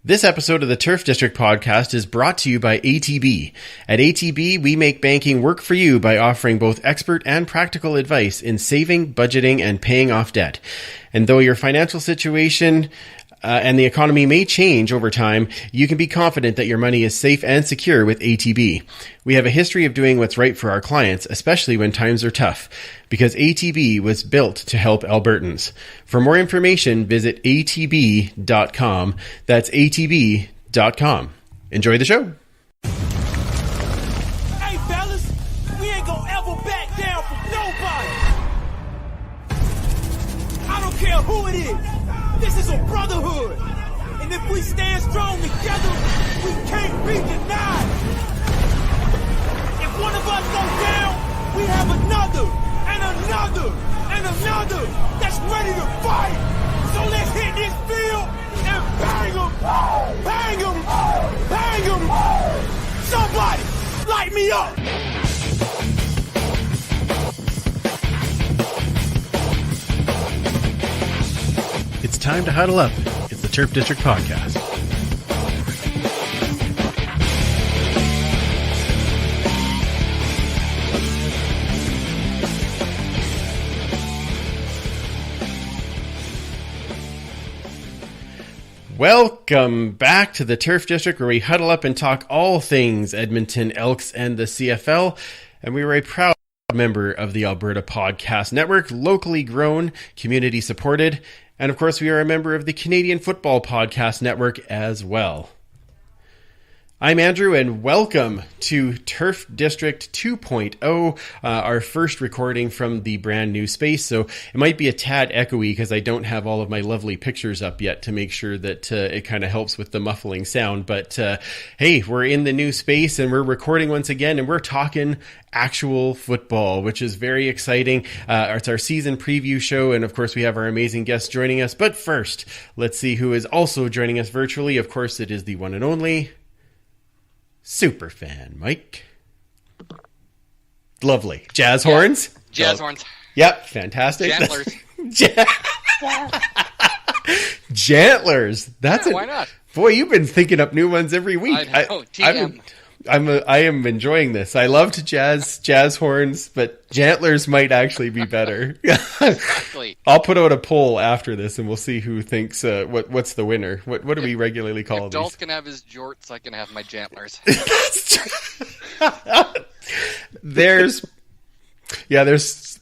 This episode of the Turf District podcast is brought to you by ATB. At ATB, we make banking work for you by offering both expert and practical advice in saving, budgeting, and paying off debt. And though your financial situation and the economy may change over time, you can be confident that your money is safe and secure with ATB. We have a history of doing what's right for our clients, especially when times are tough, because ATB was built to help Albertans. For more information, visit atb.com. That's atb.com. Enjoy the show. Hey, fellas, we ain't gonna ever back down from nobody. I don't care who it is. This is a brotherhood. And if we stand strong together, we can't be denied. If one of us goes down, we have another, and another, and another that's ready to fight. So let's hit this field and bang them, bang them, bang them. Somebody light me up. It's time to huddle up. It's the Turf District podcast. Welcome back to the Turf District, where we huddle up and talk all things Edmonton Elks and the CFL. And we were a proud member of the Alberta Podcast Network, locally grown, community supported. And of course, we are a member of the Canadian Football Podcast Network as well. I'm Andrew, and welcome to Turf District 2.0, our first recording from the brand new space. So it might be a tad echoey because I don't have all of my lovely pictures up yet to make sure that it kind of helps with the muffling sound. But hey, we're in the new space and we're recording once again, and we're talking actual football, which is very exciting. It's our season preview show, and of course we have our amazing guests joining us. But first, let's see who is also joining us virtually. Of course, it is the one and only Superfan Mike. Lovely. Jazz horns? Jazz horns. Yep, fantastic. Jantlers. Jantlers. That's yeah, why not? Boy, you've been thinking up new ones every week. I know. TM. I am enjoying this. I loved jazz horns, but Jantlers might actually be better. Exactly. I'll put out a poll after this, and we'll see who thinks what's the winner. What do we regularly call these? Dolph can have his jorts, I can have my Jantlers. There's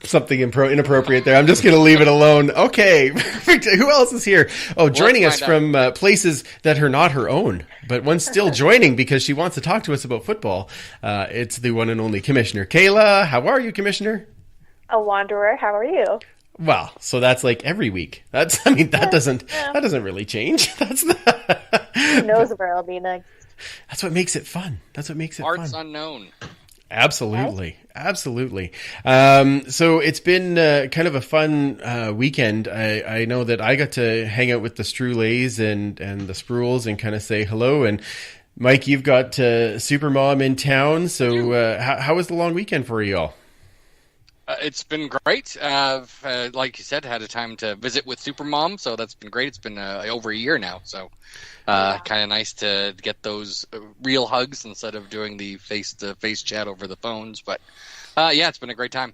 something inappropriate there. I'm just going to leave it alone. Okay, perfect. Who else is here? Oh, joining us from places that are not her own, but one's still joining because she wants to talk to us about football. It's the one and only Commissioner Kayla. How are you, Commissioner? A wanderer. How are you? Well, so that's like every week. That doesn't really change. Who knows where I'll be next? That's what makes it fun. Arts unknown. Absolutely. So it's been kind of a fun weekend. I know that I got to hang out with the Strulés and the Spruels and kind of say hello. And Mike, you've got Supermom in town. So how was the long weekend for you all? It's been great. Like you said, had a time to visit with Supermom, so that's been great. It's been over a year now, so kind of nice to get those real hugs instead of doing the face-to-face chat over the phones. But yeah, it's been a great time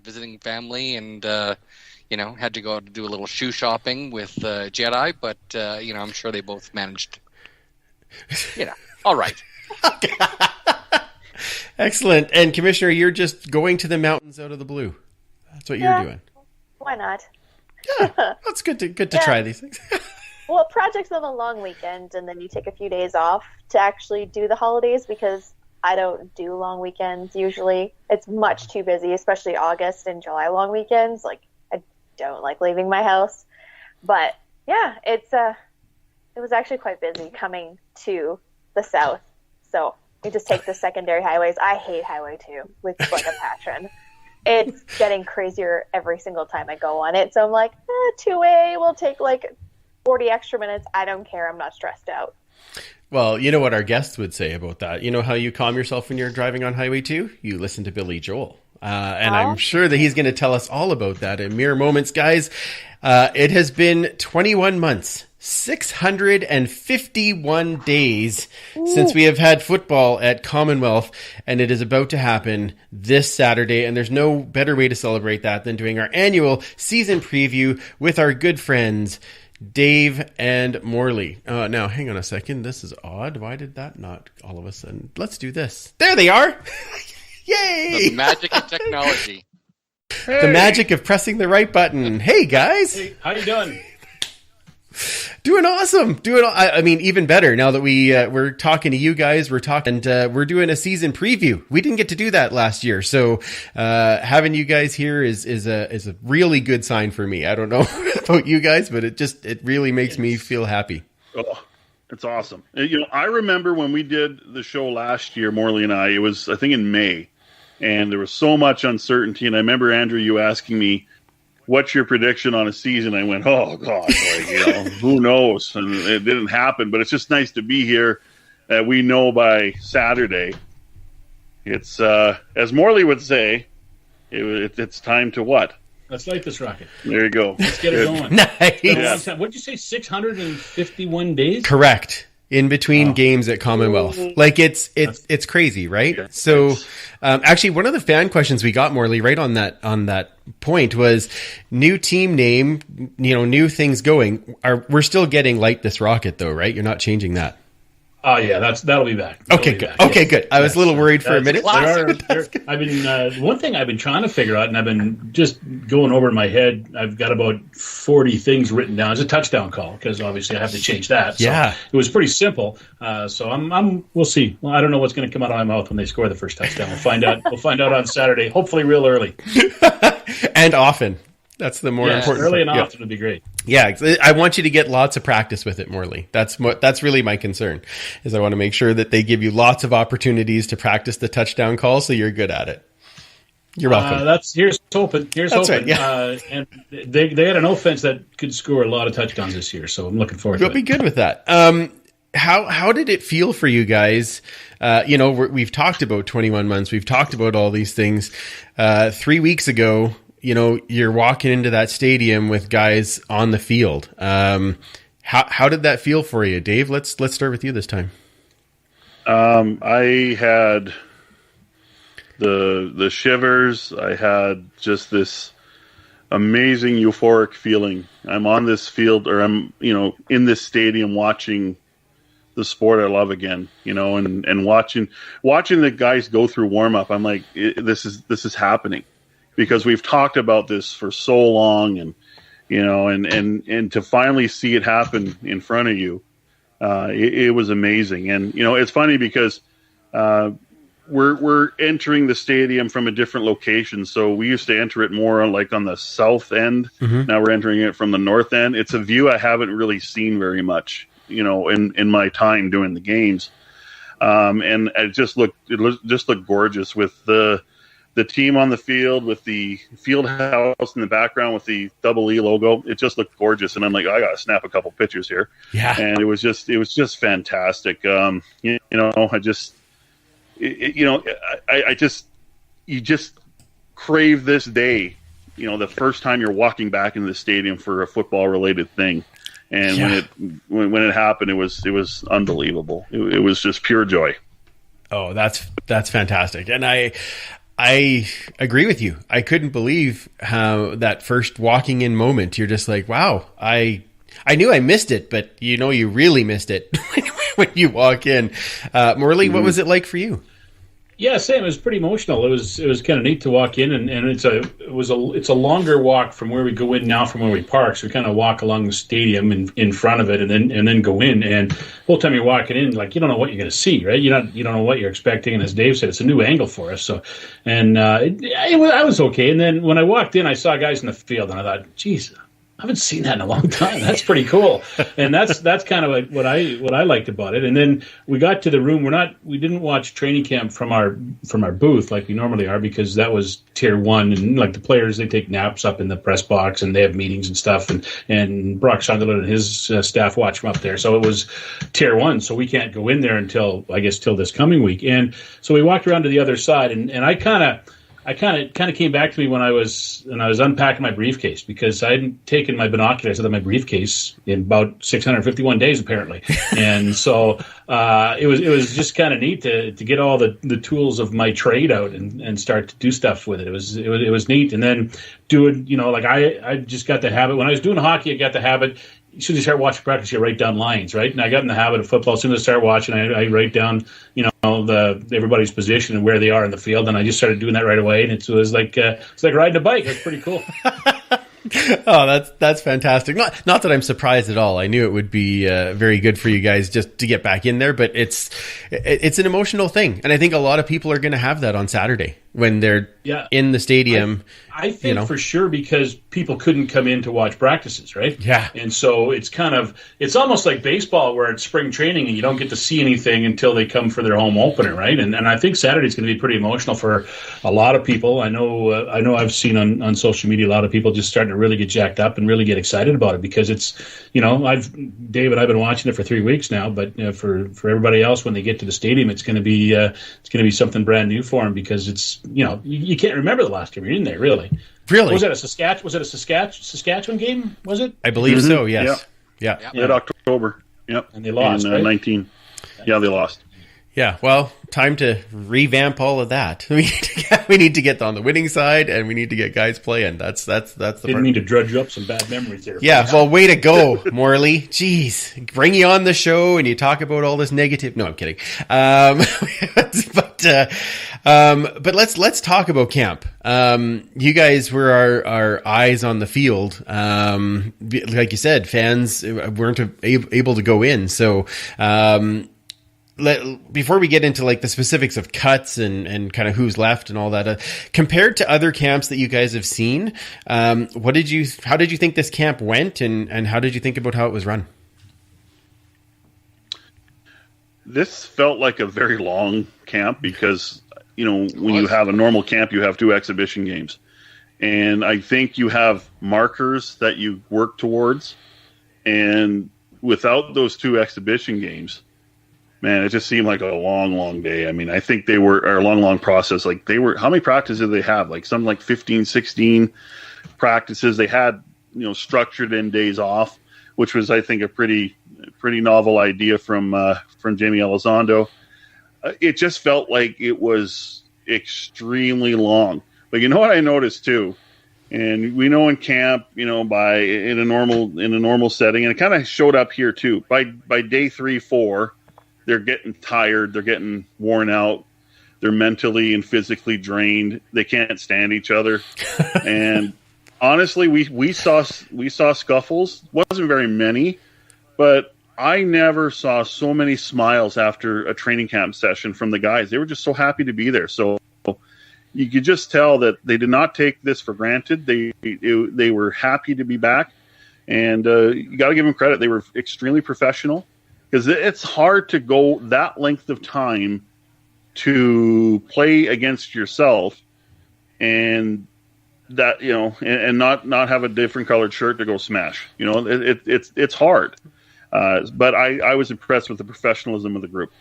visiting family, and had to go out to do a little shoe shopping with Jedi, but I'm sure they both managed. All right. Excellent. And Commissioner, you're just going to the mountains out of the blue. That's what you're doing. Why not? Yeah, that's good to try these things. Well, projects on a long weekend, and then you take a few days off to actually do the holidays, because I don't do long weekends usually. It's much too busy, especially August and July long weekends. Like, I don't like leaving my house. But yeah, it was actually quite busy coming to the south. So you just take the secondary highways. I hate Highway 2 with like a passion. It's getting crazier every single time I go on it. So I'm like, 2A will take like 40 extra minutes. I don't care. I'm not stressed out. Well, you know what our guests would say about that. You know how you calm yourself when you're driving on Highway 2? You listen to Billy Joel. And I'm sure that he's going to tell us all about that in mere moments, guys. It has been 21 months 651 days since we have had football at Commonwealth, and it is about to happen this Saturday, and there's no better way to celebrate that than doing our annual season preview with our good friends Dave and Morley. Now, hang on a second. This is odd. Why did that not all of a sudden? Let's do this. There they are. Yay! The magic of technology. Hey. The magic of pressing the right button. Hey, guys. Hey, how you doing? Doing awesome. I mean, even better now that we're talking to you guys. We're doing a season preview. We didn't get to do that last year, so having you guys here is a really good sign for me. I don't know about you guys, but it really makes me feel happy. Oh, it's awesome. I remember when we did the show last year, Morley and I. It was, I think, in May, and there was so much uncertainty. And I remember, Andrew, you asking me, what's your prediction on a season? I went, oh, God, who knows? And it didn't happen, but it's just nice to be here. We know by Saturday, it's, as Morley would say, it's time to what? Let's light this rocket. There you go. Let's get it going. Nice. What did you say, 651 days? Correct. In between games at Commonwealth. Like it's crazy, right? Yeah. So actually one of the fan questions we got, Morley, right on that point was new team name, new things going. We're still getting Light This Rocket though, right? You're not changing that. Oh yeah, that'll be back. Okay, good. Okay, good. I was a little worried for a minute. One thing I've been trying to figure out, and I've been just going over in my head. I've got about 40 things written down. It's a touchdown call because obviously I have to change that. So yeah, it was pretty simple. So we'll see. Well, I don't know what's going to come out of my mouth when they score the first touchdown. We'll find out. We'll find out on Saturday. Hopefully, real early and often. That's the more important. Early and part. often would be great. Yeah, I want you to get lots of practice with it, Morley. That's really my concern. Is I want to make sure that they give you lots of opportunities to practice the touchdown call, so you're good at it. You're welcome. Here's hoping. Here's that's hoping. Right, yeah. And they had an offense that could score a lot of touchdowns this year, so I'm looking forward to it. You'll be good with that. How did it feel for you guys? We've talked about 21 months. We've talked about all these things. 3 weeks ago, you're walking into that stadium with guys on the field. How did that feel for you, Dave? Let's start with you this time. I had the shivers. I had just this amazing euphoric feeling. I'm on this field, or I'm in this stadium watching the sport I love again. And watching the guys go through warm up. I'm like, this is happening. Because we've talked about this for so long, and and to finally see it happen in front of you, it was amazing. And it's funny because we're entering the stadium from a different location. So we used to enter it more like on the south end. Mm-hmm. Now we're entering it from the north end. It's a view I haven't really seen very much, in my time doing the games. And it just looked gorgeous with the team on the field, with the field house in the background with the double E logo. It just looked gorgeous. And I'm like, I got to snap a couple pictures here. Yeah. And it was just fantastic. You just crave this day, the first time you're walking back into the stadium for a football related thing. And when it happened, it was unbelievable. It was just pure joy. Oh, that's fantastic. And I agree with you. I couldn't believe how that first walking in moment, you're just like, wow, I knew I missed it, but you really missed it when you walk in. Morley, what was it like for you? Yeah, same. It was pretty emotional. It was kind of neat to walk in, and it's a longer walk from where we go in now from where we park. So we kind of walk along the stadium in front of it, and then go in. And the whole time you're walking in, like, you don't know what you're going to see, right? You don't know what you're expecting. And as Dave said, it's a new angle for us. So, and I was okay. And then when I walked in, I saw guys in the field, and I thought, geez, I haven't seen that in a long time. That's pretty cool. And that's kind of like what I liked about it. And then we got to the room. We didn't watch training camp from our booth like we normally are, because that was tier 1, and like the players, they take naps up in the press box and they have meetings and stuff. And Brock Sunderland and his staff watch from up there. So it was tier 1. So we can't go in there till this coming week. And so we walked around to the other side, and I kind of I kind of came back to me when I was unpacking my briefcase, because I hadn't taken my binoculars out of my briefcase in about 651 days apparently, and so it was just kind of neat to get all the tools of my trade out and start to do stuff with it. It was neat, and then doing, like I just got the habit when I was doing hockey. I got the habit. As soon as you start watching practice, you write down lines, right? And I got in the habit of football. As soon as I start watching, I write down, everybody's position and where they are in the field, and I just started doing that right away. And it was like riding a bike. It was pretty cool. Oh, that's fantastic. Not that I'm surprised at all. I knew it would be very good for you guys just to get back in there, but it's an emotional thing, and I think a lot of people are going to have that on Saturday when they're in the stadium. I think for sure, because people couldn't come in to watch practices, right? Yeah. And so it's almost like baseball, where it's spring training and you don't get to see anything until they come for their home opener, right? And I think Saturday's going to be pretty emotional for a lot of people. I know I've seen on social media a lot of people just starting to really get jacked up and really get excited about it, because it's, Dave and I've been watching it for 3 weeks now, but for everybody else, when they get to the stadium, it's going to be something brand new for them, because it's, you can't remember the last time you're in there, really. Really? Was it a Saskatchewan game? Was it? I believe so. Yes. Yeah. Mid-October. Yep. And they lost. In right? 19. Yeah, they lost. Yeah. Well, time to revamp all of that. We need to get on the winning side, and we need to get guys playing. That's the part. Didn't mean to drudge up some bad memories there. Yeah. Well, way to go, Morley. Jeez, bring you on the show and you talk about all this negative. No, I'm kidding. But let's talk about camp. You guys were our eyes on the field. Like you said, fans weren't able to go in. So, before we get into like the specifics of cuts and kind of who's left and all that, compared to other camps that you guys have seen, how did you think this camp went, and how did you think about how it was run? This felt like a very long camp, because when you have a normal camp, you have 2 exhibition games, and I think you have markers that you work towards, and without those 2 exhibition games, man, it just seemed like a long day. I mean, I think they were a long process. Like how many practices did they have? Like something like 15, 16 practices. They had, structured in days off, which was, I think, a pretty novel idea from Jamie Elizondo. It just felt like it was extremely long. But you know what I noticed too? And we know in camp, in a normal setting, and it kind of showed up here too. By day 3-4, they're getting tired. They're getting worn out. They're mentally and physically drained. They can't stand each other. And honestly, we saw scuffles. Wasn't very many, but I never saw so many smiles after a training camp session from the guys. They were just so happy to be there. So you could just tell that they did not take this for granted. They were happy to be back, and you got to give them credit. They were extremely professional, because it's hard to go that length of time to play against yourself, and that and not have a different colored shirt to go smash. It's hard. But I was impressed with the professionalism of the group.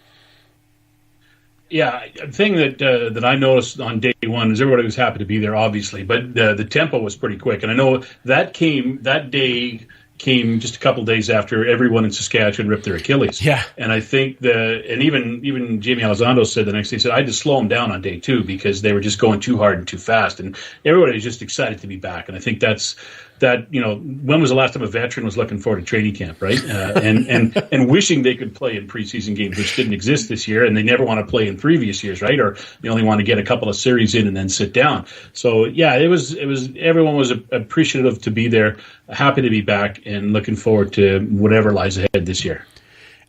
Yeah, the thing that I noticed on day one is everybody was happy to be there, obviously, but the tempo was pretty quick, and I know that day came just a couple of days after everyone in Saskatchewan ripped their Achilles. Yeah. And I think even Jamie Elizondo said the next day, he said, I had to slow them down on day 2 because they were just going too hard and too fast. And everybody was just excited to be back. And I think when was the last time a veteran was looking forward to training camp, right? And wishing they could play in preseason games, which didn't exist this year, and they never want to play in previous years, right? Or they only want to get a couple of series in and then sit down. So yeah, it was everyone was appreciative to be there, happy to be back, and looking forward to whatever lies ahead this year.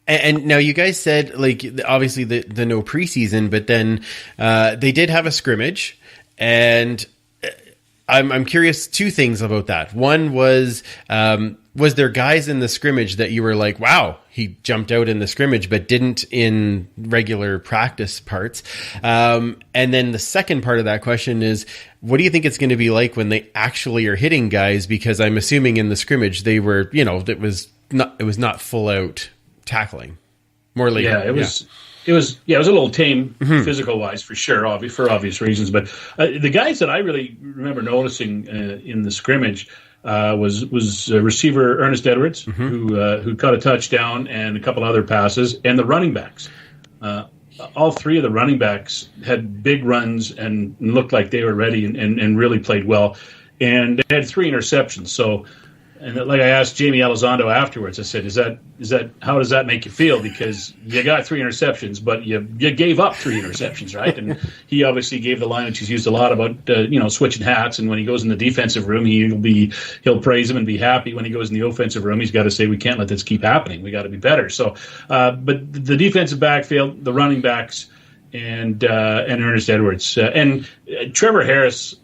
And now you guys said, like, obviously the no preseason, but then they did have a scrimmage, and I'm curious 2 things about that. One was there guys in the scrimmage that you were like, wow, he jumped out in the scrimmage, but didn't in regular practice parts? And then the second part of that question is, what do you think it's going to be like when they actually are hitting guys? Because I'm assuming in the scrimmage they were, it was not full out tackling. Morley. Yeah, it was a little tame physical wise for sure, for obvious reasons. But the guys that I really remember noticing in the scrimmage was receiver Ernest Edwards, who caught a touchdown and a couple other passes, and the running backs. All three of the running backs had big runs and looked like they were ready and really played well. And they had 3 interceptions. So, and like I asked Jamie Elizondo afterwards, I said, "Is that how does that make you feel? Because you got 3 interceptions, but you gave up 3 interceptions, right?" And he obviously gave the line which he's used a lot about switching hats. And when he goes in the defensive room, he'll praise him and be happy. When he goes in the offensive room, he's got to say, "We can't let this keep happening. We got to be better." So, but the defensive backfield, the running backs, and Ernest Edwards and Trevor Harris,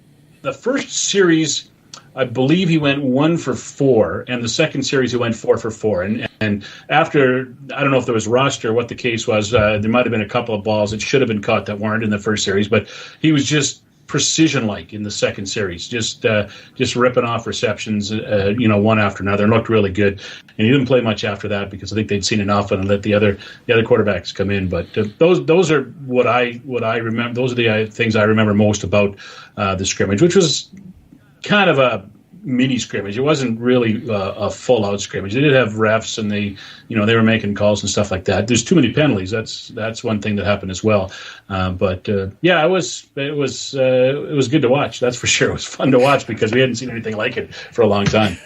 the first series, I believe he went 1 for 4, and the second series he went 4 for 4. And after, I don't know if there was rust or what the case was, there might have been a couple of balls that should have been caught that weren't in the first series, but he was just precision-like in the second series, just ripping off receptions, one after another, and looked really good. And he didn't play much after that because I think they'd seen enough and let the other quarterbacks come in. But those are what I remember. Those are the things I remember most about the scrimmage, which was kind of a mini scrimmage. It wasn't really a full out scrimmage. They did have refs and they were making calls and stuff like that. There's too many penalties. That's one thing that happened as well. But it was good to watch. That's for sure. It was fun to watch because we hadn't seen anything like it for a long time.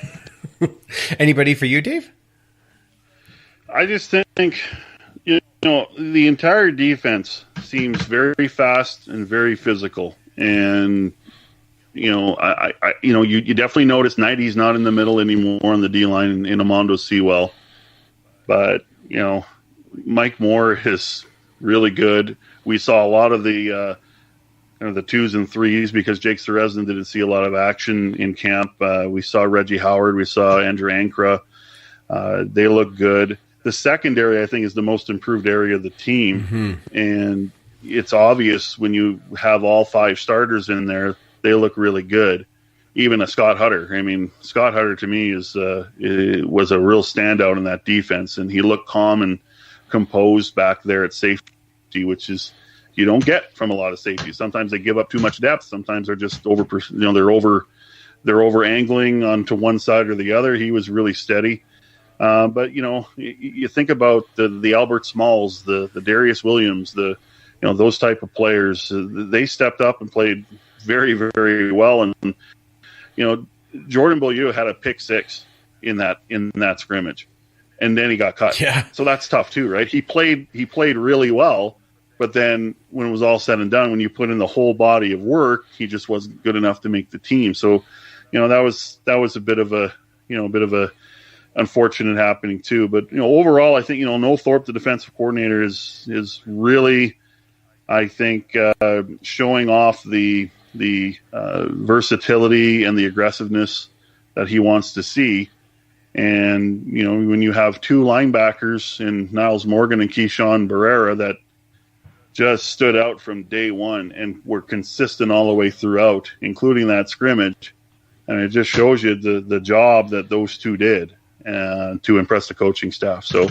Anybody for you, Dave? I just think the entire defense seems very fast and very physical, and you definitely notice 90's not in the middle anymore on the D line in Amondo Sewell, but Mike Moore is really good. We saw a lot of the 2s and 3s because Jake Serezin didn't see a lot of action in camp. We saw Reggie Howard, we saw Andrew Ankra. They look good. The secondary, I think, is the most improved area of the team, and it's obvious when you have all 5 starters in there. They look really good. Even a Scott Hutter. I mean, Scott Hutter to me was a real standout in that defense, and he looked calm and composed back there at safety, which is you don't get from a lot of safeties. Sometimes they give up too much depth. Sometimes they're just they're over angling onto one side or the other. He was really steady. But you think about the Albert Smalls, the Darius Williams, those type of players. They stepped up and played very, very well, and Jordan Beaulieu had a pick 6 in that scrimmage, and then he got cut. Yeah, so that's tough too, right? He played really well, but then when it was all said and done, when you put in the whole body of work, he just wasn't good enough to make the team. So, that was a bit of a unfortunate happening too. But overall, I think Noel Thorpe, the defensive coordinator, is really, I think, showing off the versatility and the aggressiveness that he wants to see. And, when you have 2 linebackers in Niles Morgan and Keyshawn Barrera that just stood out from day one and were consistent all the way throughout, including that scrimmage, and it just shows you the job that those 2 did to impress the coaching staff. So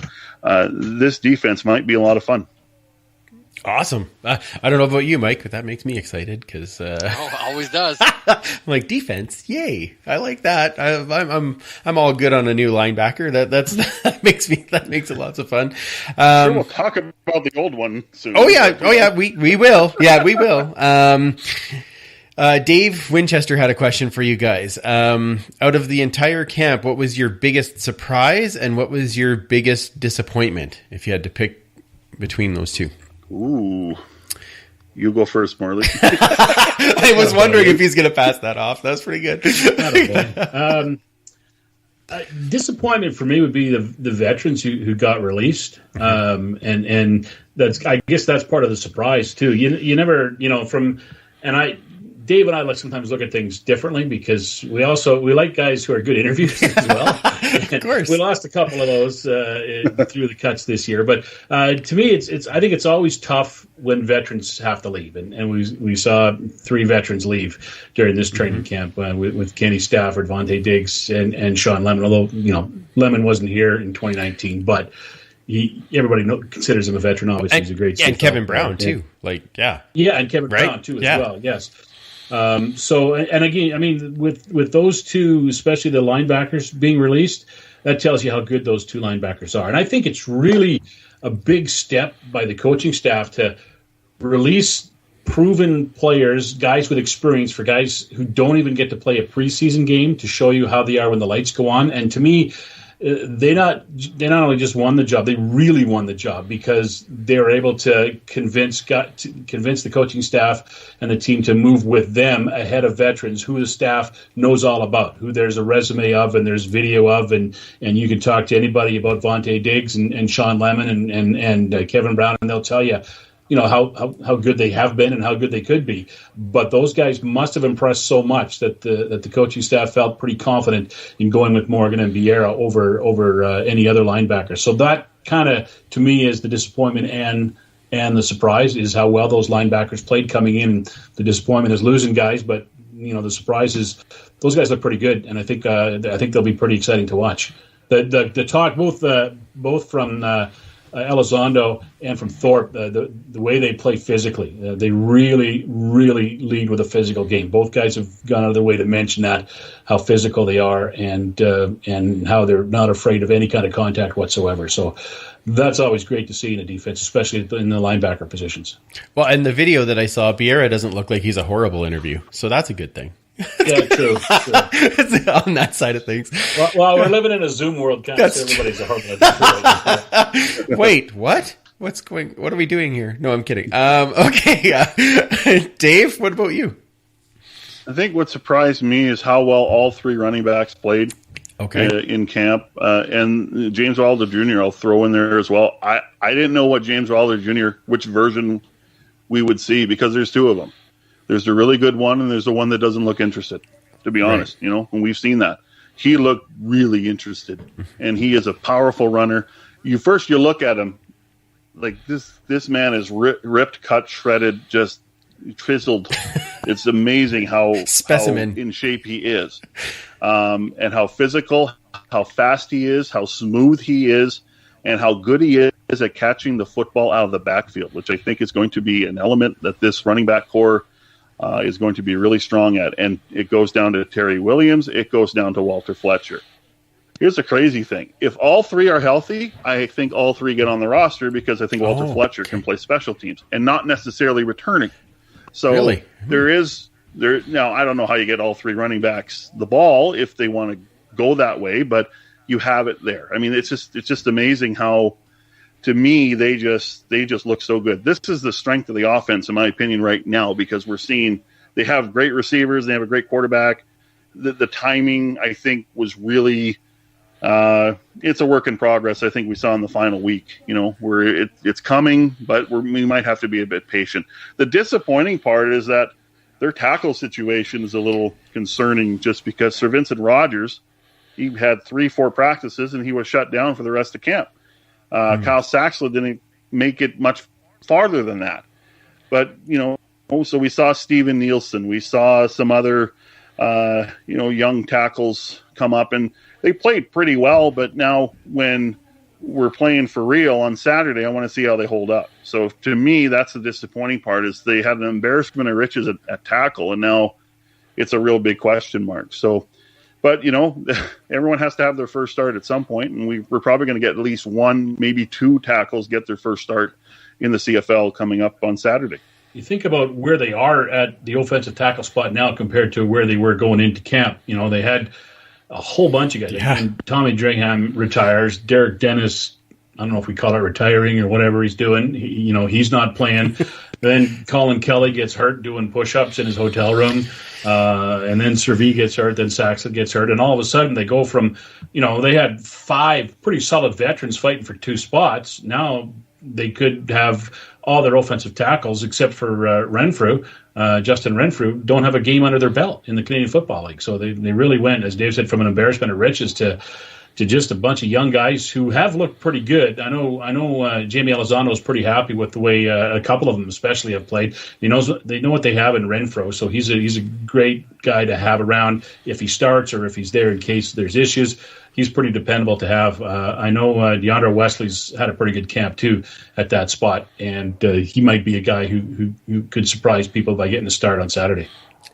this defense might be a lot of fun. Awesome. I don't know about you, Mike, but that makes me excited because always does. I'm like, defense, yay! I like that. I'm all good on a new linebacker. That makes it lots of fun. Sure, we'll talk about the old one soon. Oh yeah, we will. Yeah, we will. Dave Winchester had a question for you guys. Out of the entire camp, what was your biggest surprise and what was your biggest disappointment if you had to pick between those 2? Ooh, you go first, Morley. I was wondering if he's going to pass that off. That's pretty good. Disappointment for me would be the veterans who got released, and that's, I guess that's part of the surprise too. You never Dave and I sometimes look at things differently because we like guys who are good interviews as well. Of course, we lost a couple of those through the cuts this year. But to me, I think it's always tough when veterans have to leave, and we saw 3 veterans leave during this training camp with Kenny Stafford, Vontae Diggs, and Sean Lemon. Although Lemon wasn't here in 2019, but everybody considers him a veteran. Obviously, he's a great. And Kevin Brown too. Yeah, and Kevin Brown too as well. Yes. So again, I mean, with those two, especially the linebackers being released, that tells you how good those two linebackers are. And I think it's really a big step by the coaching staff to release proven players, guys with experience, for guys who don't even get to play a preseason game, to show you how they are when the lights go on. And to me, they not only just won the job, they really won the job, because they were able to convince the coaching staff and the team to move with them ahead of veterans who the staff knows all about, who there's a resume of and there's video of, and you can talk to anybody about Vontae Diggs and Sean Lemon and Kevin Brown, and they'll tell you, how good they have been and how good they could be. But those guys must have impressed so much that the coaching staff felt pretty confident in going with Morgan and Vieira over any other linebacker. So that kind of, to me, is the disappointment and the surprise, is how well those linebackers played coming in. The disappointment is losing guys, but the surprise is those guys look pretty good, and I think they'll be pretty exciting to watch. The talk both from Elizondo and from Thorpe, the way they play physically, they really, really lead with a physical game. Both guys have gone out of their way to mention that, how physical they are, and how they're not afraid of any kind of contact whatsoever. So that's always great to see in a defense, especially in the linebacker positions. Well, and the video that I saw, Vieira doesn't look like he's a horrible interview, so that's a good thing. Yeah, true. On that side of things. Well, we're living in a Zoom world, kind of. So everybody's a horrible. Wait, what? What are we doing here? No, I'm kidding. Okay, Dave, what about you? I think what surprised me is how well all three running backs played. In camp, and James Wilder Jr. I'll throw in there as well. I didn't know what James Wilder Jr. which version we would see, because there's two of them. There's the really good one, and there's the one that doesn't look interested, to be honest, and we've seen that. He looked really interested, and he is a powerful runner. You look at him, like this man is ripped, cut, shredded, just chiseled. It's amazing how in shape he is, and how physical, how fast he is, how smooth he is, and how good he is at catching the football out of the backfield, which I think is going to be an element that this running back core is going to be really strong at. And it goes down to Terry Williams. It goes down to Walter Fletcher. Here's the crazy thing. If all three are healthy, I think all three get on the roster, because I think Walter Fletcher can play special teams and not necessarily returning. So really? Now, I don't know how you get all three running backs the ball if they want to go that way, but you have it there. I mean, it's just amazing how, to me, they just look so good. This is the strength of the offense, in my opinion, right now, because we're seeing they have great receivers, they have a great quarterback. The timing, I think, was really it's a work in progress. I think we saw in the final week, where it's coming, but we might have to be a bit patient. The disappointing part is that their tackle situation is a little concerning, just because Sir Vincent Rogers, he had 3-4 practices and he was shut down for the rest of camp. Kyle Saxler didn't make it much farther than that. But, so we saw Steven Nielsen. We saw some other, young tackles come up, and they played pretty well. But now when we're playing for real on Saturday, I want to see how they hold up. So to me, that's the disappointing part, is they had an embarrassment of riches at tackle, and now it's a real big question mark. So, but, everyone has to have their first start at some point, and we're probably going to get at least one, maybe two tackles get their first start in the CFL coming up on Saturday. You think about where they are at the offensive tackle spot now compared to where they were going into camp. They had a whole bunch of guys. Yeah. And Tommy Dringham retires. Derek Dennis, I don't know if we call it retiring or whatever he's doing. He's not playing. Then Colin Kelly gets hurt doing push-ups in his hotel room. And then Servais gets hurt. Then Saxon gets hurt. And all of a sudden they go from, they had 5 pretty solid veterans fighting for 2 spots. Now they could have all their offensive tackles, except for Renfrew. Justin Renfrew don't have a game under their belt in the Canadian Football League. So they really went, as Dave said, from an embarrassment of riches to just a bunch of young guys who have looked pretty good. I know. Jamie Elizondo is pretty happy with the way a couple of them, especially, have played. They know what they have in Renfro, so he's a great guy to have around if he starts or if he's there in case there's issues. He's pretty dependable to have. I know DeAndre Wesley's had a pretty good camp too at that spot, and he might be a guy who could surprise people by getting a start on Saturday.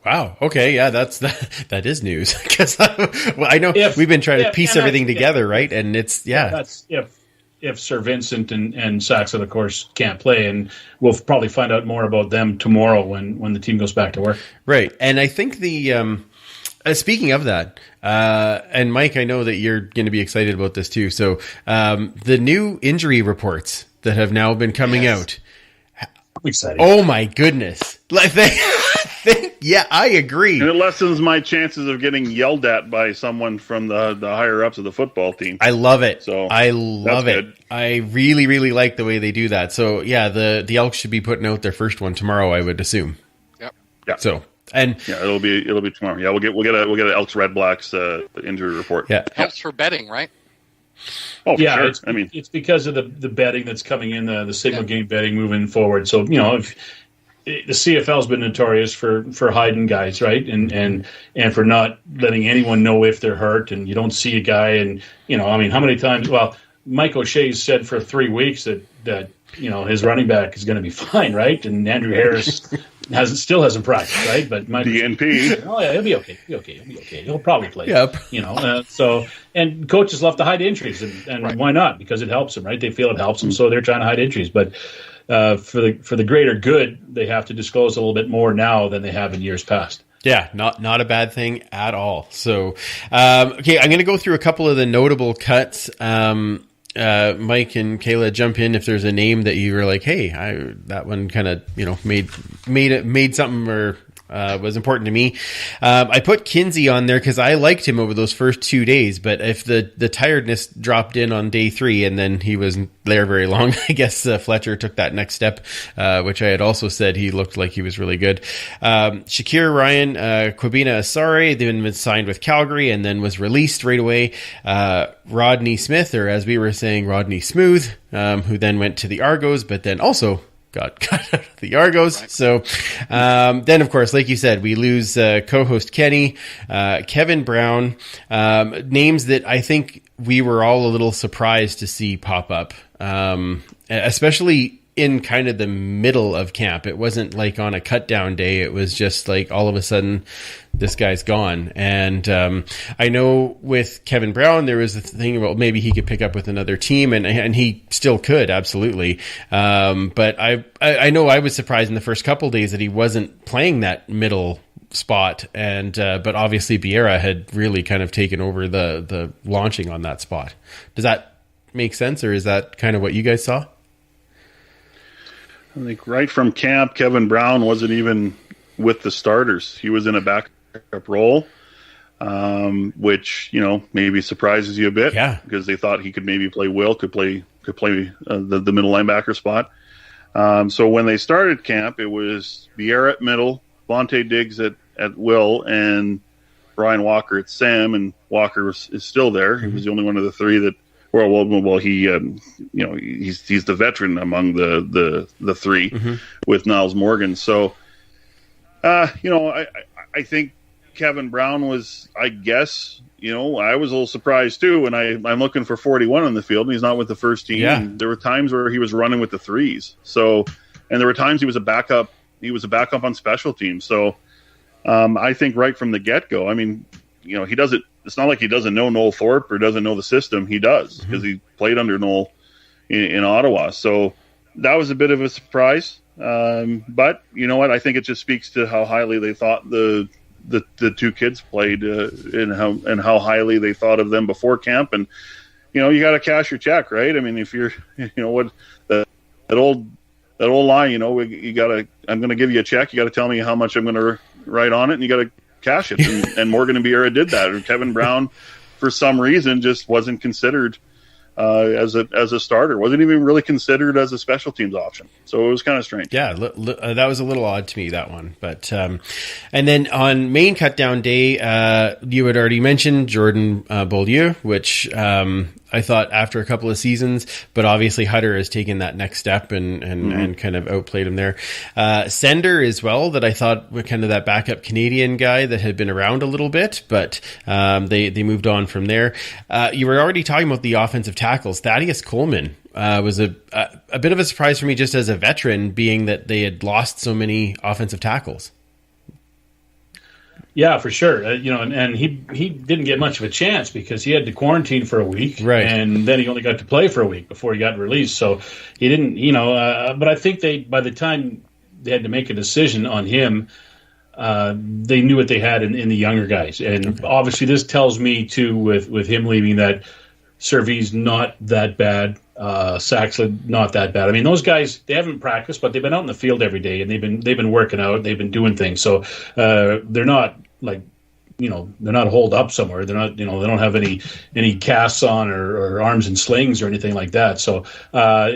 Wow. Okay. Yeah, that is news because I know we've been trying to piece everything together, right? And it's that's if Sir Vincent and Saxon, of course, can't play, and we'll probably find out more about them tomorrow when the team goes back to work. Right. And I think the speaking of that, and Mike, I know that you're going to be excited about this too. So the new injury reports that have now been coming out. Exciting. Oh my goodness! Like yeah, I agree. And it lessens my chances of getting yelled at by someone from the higher ups of the football team. I love it. So I love it. Good. I really, really like the way they do that. So yeah, the Elks should be putting out their first one tomorrow, I would assume. Yep. Yeah. So and it'll be tomorrow. Yeah, we'll get an Elks RedBlacks injury report. Yeah, helps for betting, right? Oh, yeah, sure. It's because of the betting that's coming in, the single game betting moving forward. So, if the CFL's been notorious for hiding guys, right? And for not letting anyone know if they're hurt, and you don't see a guy, and how many times? Well, Mike O'Shea's said for 3 weeks that his running back is going to be fine, right? And Andrew Harris still hasn't practiced, right? But DNP. Oh yeah, he'll be okay. He'll be okay. He'll probably play. Yep. So and coaches love to hide injuries, and right. Why not? Because it helps them, right? They feel it helps them, so they're trying to hide injuries. But for the greater good, they have to disclose a little bit more now than they have in years past. Yeah, not a bad thing at all. So, okay, I'm going to go through a couple of the notable cuts. Mike and Kayla, jump in if there's a name that you were like, hey, that one kind of made something or was important to me. I put Kinsey on there because I liked him over those first 2 days, but if the tiredness dropped in on day 3 and then he wasn't there very long, I guess Fletcher took that next step, which I had also said he looked like he was really good. Shakir Ryan, Kwabena Asare, they've been signed with Calgary and then was released right away. Rodney Smith, or as we were saying, Rodney Smooth, who then went to the Argos, but then also got cut out of the Argos. Right. So then, of course, like you said, we lose co-host Kenny, Kevin Brown, names that I think we were all a little surprised to see pop up, especially in kind of the middle of camp. It wasn't like on a cut down day. It was just like all of a sudden this guy's gone. And I know with Kevin Brown, there was a thing about maybe he could pick up with another team, and he still could, absolutely. But I know I was surprised in the first couple of days that he wasn't playing that middle spot, and but obviously Vieira had really kind of taken over the launching on that spot. Does that make sense, or is that kind of what you guys saw? I think right from camp, Kevin Brown wasn't even with the starters. He was in a backup role, which maybe surprises you a bit. Yeah, because they thought he could maybe play could play the middle linebacker spot. So when they started camp, it was Vieira at middle, Vontae Diggs at will, and Brian Walker at Sam. And Walker is still there. Mm-hmm. He was the only one of the three that. Well, he, he's the veteran among the three, mm-hmm. with Niles Morgan. So, I think Kevin Brown was, I guess, I was a little surprised too. And I'm looking for 41 on the field, and he's not with the first team. Yeah. And there were times where he was running with the threes. So, and there were times he was a backup. He was a backup on special teams. So, I think right from the get go, he doesn't. It's not like he doesn't know Noel Thorpe or doesn't know the system. He does, because he played under Noel in Ottawa. So that was a bit of a surprise. But you know what? I think it just speaks to how highly they thought the two kids played, and how highly they thought of them before camp. And you got to cash your check, right? If you're that old line, you got to. I'm going to give you a check. You got to tell me how much I'm going to write on it, and you got to cash it. And Morgan and Vieira did that. Or Kevin Brown, for some reason, just wasn't considered as a starter. Wasn't even really considered as a special teams option. So it was kind of strange. Yeah, that was a little odd to me, that one. But and then on main cutdown day, you had already mentioned Jordan Beaulieu, which I thought after a couple of seasons, but obviously Hutter has taken that next step and kind of outplayed him there. Sender as well, that I thought was kind of that backup Canadian guy that had been around a little bit, but they moved on from there. You were already talking about the offensive tackles. Thaddeus Coleman was a bit of a surprise for me just as a veteran, being that they had lost so many offensive tackles. Yeah, for sure. And he didn't get much of a chance because he had to quarantine for a week, right? And then he only got to play for a week before he got released. So he didn't, but I think by the time they had to make a decision on him, they knew what they had in the younger guys. And obviously this tells me too, with him leaving, that Servy's not that bad. Saxon not that bad. I mean, those guys, they haven't practiced, but they've been out in the field every day and they've been working out. They've been doing things. So they're not like, they're not holed up somewhere. They're not, they don't have any casts on or arms and slings or anything like that. So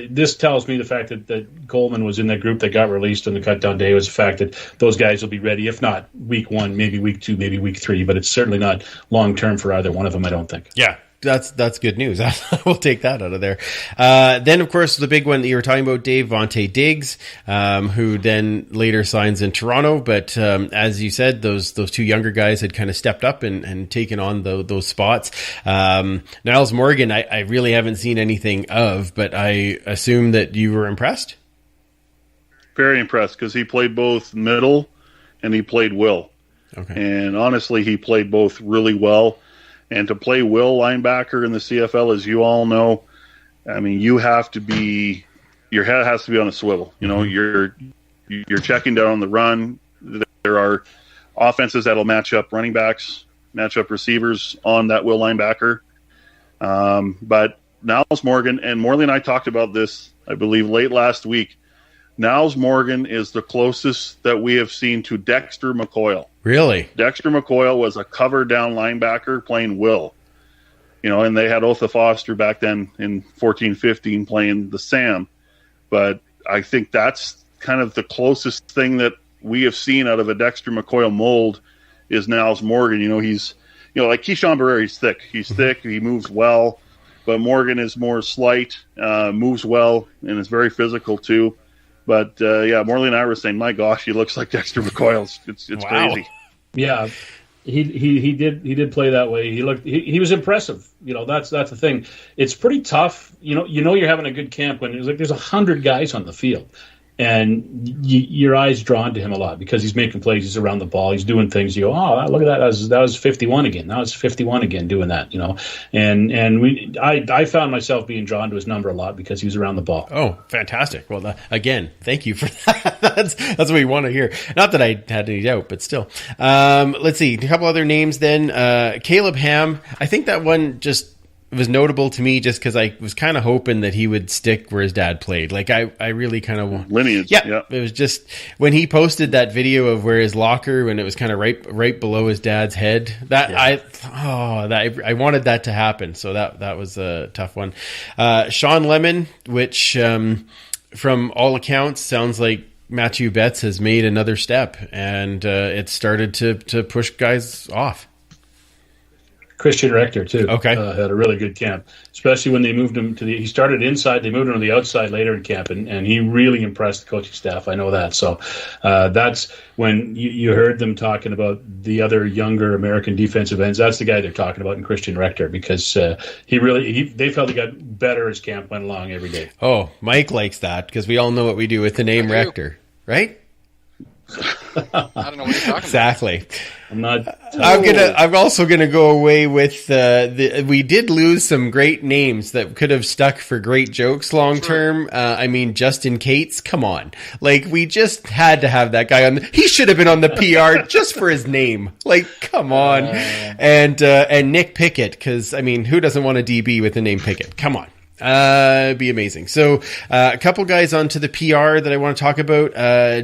this tells me the fact that Coleman was in that group that got released on the cutdown day was the fact that those guys will be ready, if not week 1, maybe week 2, maybe week 3, but it's certainly not long term for either one of them, I don't think. Yeah. That's good news. We'll take that out of there. Then, of course, the big one that you were talking about, Dave, Vontae Diggs, who then later signs in Toronto. But as you said, those two younger guys had kind of stepped up and taken on those spots. Niles Morgan, I really haven't seen anything of, but I assume that you were impressed? Very impressed, because he played both middle and he played will. Okay. And honestly, he played both really well. And to play will linebacker in the CFL, as you all know, I mean, your head has to be on a swivel. You're checking down on the run. There are offenses that'll match up running backs, match up receivers on that will linebacker. But Niles Morgan, and Morley and I talked about this, I believe, late last week. Niles Morgan is the closest that we have seen to Dexter McCoyle. Really? Dexter McCoyle was a cover down linebacker playing will. And they had Otha Foster back then in 14-15 playing the Sam. But I think that's kind of the closest thing that we have seen out of a Dexter McCoyle mold is Niles Morgan. He's, like Keyshawn Barrera, he's thick. He's thick, he moves well. But Morgan is more slight, moves well, and is very physical too. But Morley and I were saying, my gosh, he looks like Dexter McCoyle. It's wow. Crazy. Yeah, he did play that way. He was impressive. That's the thing. It's pretty tough. You're having a good camp when there's 100 guys on the field, and your eyes drawn to him a lot because he's making plays. He's around the ball. He's doing things. You go, oh, look at that. That was 51 again. That was 51 again doing that. And I found myself being drawn to his number a lot because he was around the ball. Oh, fantastic. Well, again, thank you for that. That's what we want to hear. Not that I had any doubt, but still. Let's see. A couple other names then. Caleb Ham. I think that one it was notable to me just because I was kind of hoping that he would stick where his dad played. Like I really kind of lineage. Yeah, it was just when he posted that video of where his locker, when it was kind of right below his dad's head. I wanted that to happen. So that was a tough one. Sean Lemon, which from all accounts sounds like Matthew Betts has made another step, and it started to push guys off. Christian Rector too. Okay, had a really good camp, especially when they moved him to he started inside, they moved him to the outside later in camp, and he really impressed the coaching staff. I know that. So that's when you heard them talking about the other younger American defensive ends. That's the guy they're talking about in Christian Rector, because they felt he got better as camp went along every day. Oh, Mike likes that because we all know what we do with the name Rector, right? I don't know what you're talking exactly. about. I'm also gonna go away with we did lose some great names that could have stuck for great jokes long term. I mean, Justin Cates, come on, like we just had to have that guy on. He should have been on the PR just for his name. Like, come on, and Nick Pickett, because I mean, who doesn't want a DB with the name Pickett? Come on. Be amazing. So, a couple guys onto the PR that I want to talk about.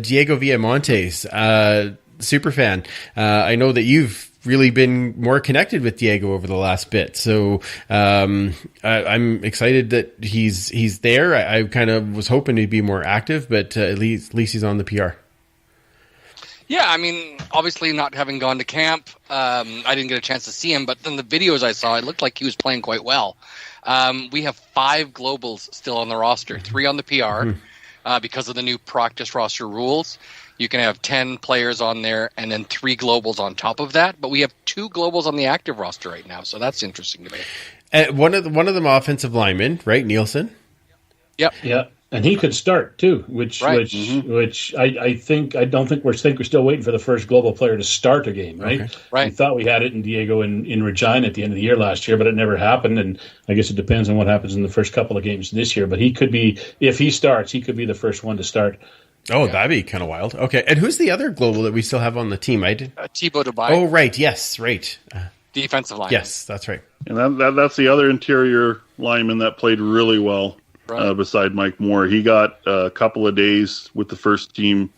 Diego Villamontes, super fan. I know that you've really been more connected with Diego over the last bit. So I'm excited that he's there. I kind of was hoping he'd be more active, but at least he's on the PR. Yeah, I mean, obviously not having gone to camp, I didn't get a chance to see him, but in the videos I saw, it looked like he was playing quite well. We have 5 globals still on the roster, 3 on the PR because of the new practice roster rules. You can have 10 players on there and then 3 globals on top of that, but we have 2 globals on the active roster right now, so that's interesting to me. One of them offensive linemen, right, Nielsen? Yep. Yeah. And he could start too, which I don't think we're still waiting for the first global player to start a game, right? Okay. Right. We thought we had it in Diego in Regina at the end of the year last year, but it never happened. And I guess it depends on what happens in the first couple of games this year. But he could be, if he starts, he could be the first one to start. Oh, that'd be kind of wild. Okay, and who's the other global that we still have on the team? Thibaut Davé. Oh, right. Yes, right. Defensive line. Yes, that's right. And that's the other interior lineman that played really well. Beside Mike Moore, he got a couple of days with the first team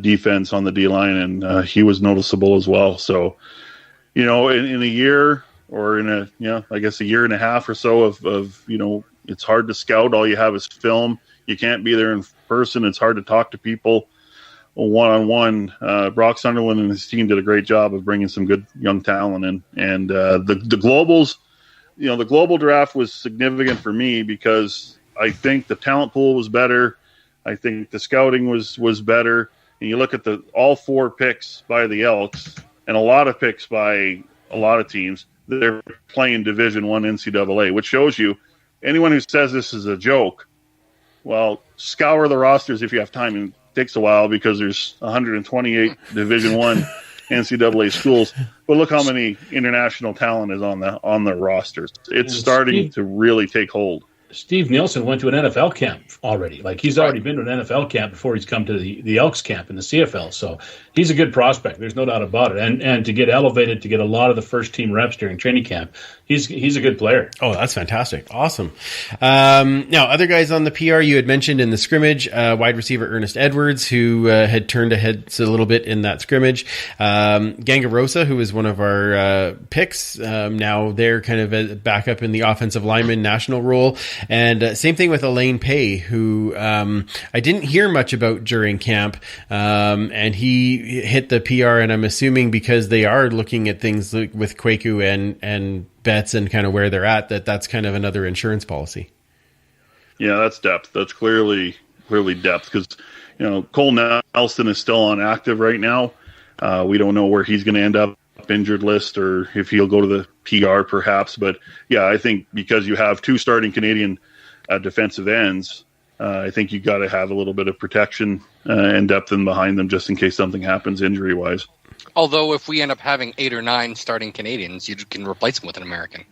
defense on the D line, and he was noticeable as well. So, in a year or I guess a year and a half or so of it's hard to scout. All you have is film. You can't be there in person. It's hard to talk to people one-on-one. Brock Sunderland and his team did a great job of bringing some good young talent in, and the globals. The global draft was significant for me because I think the talent pool was better. I think the scouting was better. And you look at all 4 picks by the Elks and a lot of picks by a lot of teams. They're playing Division I NCAA, which shows you anyone who says this is a joke, well, scour the rosters if you have time. And it takes a while because there's 128 Division I NCAA schools, but look how many international talent is on the rosters. It's starting to really take hold. Steve Nielsen went to an NFL camp already. Like, he's already been to an NFL camp before he's come to the Elks camp in the CFL. So he's a good prospect. There's no doubt about it. And to get elevated, to get a lot of the first team reps during training camp, he's a good player. Oh, that's fantastic. Awesome. Now, other guys on the PR you had mentioned in the scrimmage, wide receiver Ernest Edwards, who had turned ahead a little bit in that scrimmage. Gangarosa, who was one of our picks. Now they're kind of back up in the offensive lineman national role. And same thing with Elaine Pay, who I didn't hear much about during camp. And he hit the PR, and I'm assuming because they are looking at things with Kwaku and bets and kind of where they're at, that's kind of another insurance policy. Yeah, that's depth. That's clearly depth because, Cole Nelson is still on active right now. We don't know where he's going to end up injured list or if he'll go to the PR perhaps. But yeah, I think because you have 2 starting Canadian defensive ends, I think you got to have a little bit of protection and depth in behind them just in case something happens injury wise. Although if we end up having 8 or 9 starting Canadians, you can replace them with an American.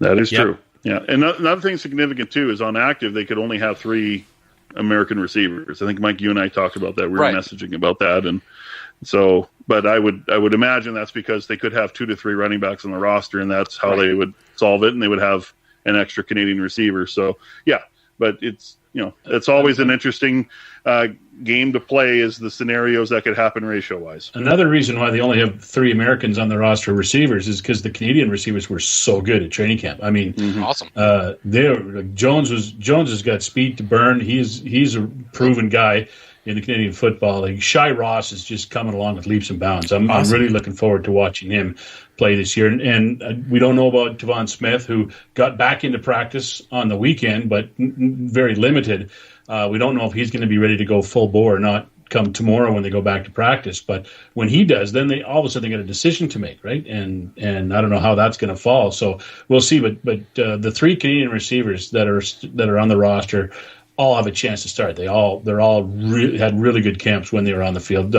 That is true. Yeah. And another thing significant too is on active, they could only have 3 American receivers. I think Mike, you and I talked about that. We were messaging about that. And so, but I would imagine that's because they could have 2 to 3 running backs on the roster, and that's how they would solve it. And they would have an extra Canadian receiver. So yeah, but it's always an interesting game to play is the scenarios that could happen ratio wise. Another reason why they only have 3 Americans on the roster of receivers is because the Canadian receivers were so good at training camp. I mean, awesome. Jones has got speed to burn. He's a proven guy in the Canadian Football League. Shai Ross is just coming along with leaps and bounds. I'm really looking forward to watching him play this year. And we don't know about Tavon Smith, who got back into practice on the weekend, but very limited. We don't know if he's going to be ready to go full bore or not come tomorrow when they go back to practice. But when he does, then all of a sudden they got a decision to make, right? And I don't know how that's going to fall. So we'll see. But the 3 Canadian receivers that are on the roster all have a chance to start. They're all had really good camps when they were on the field.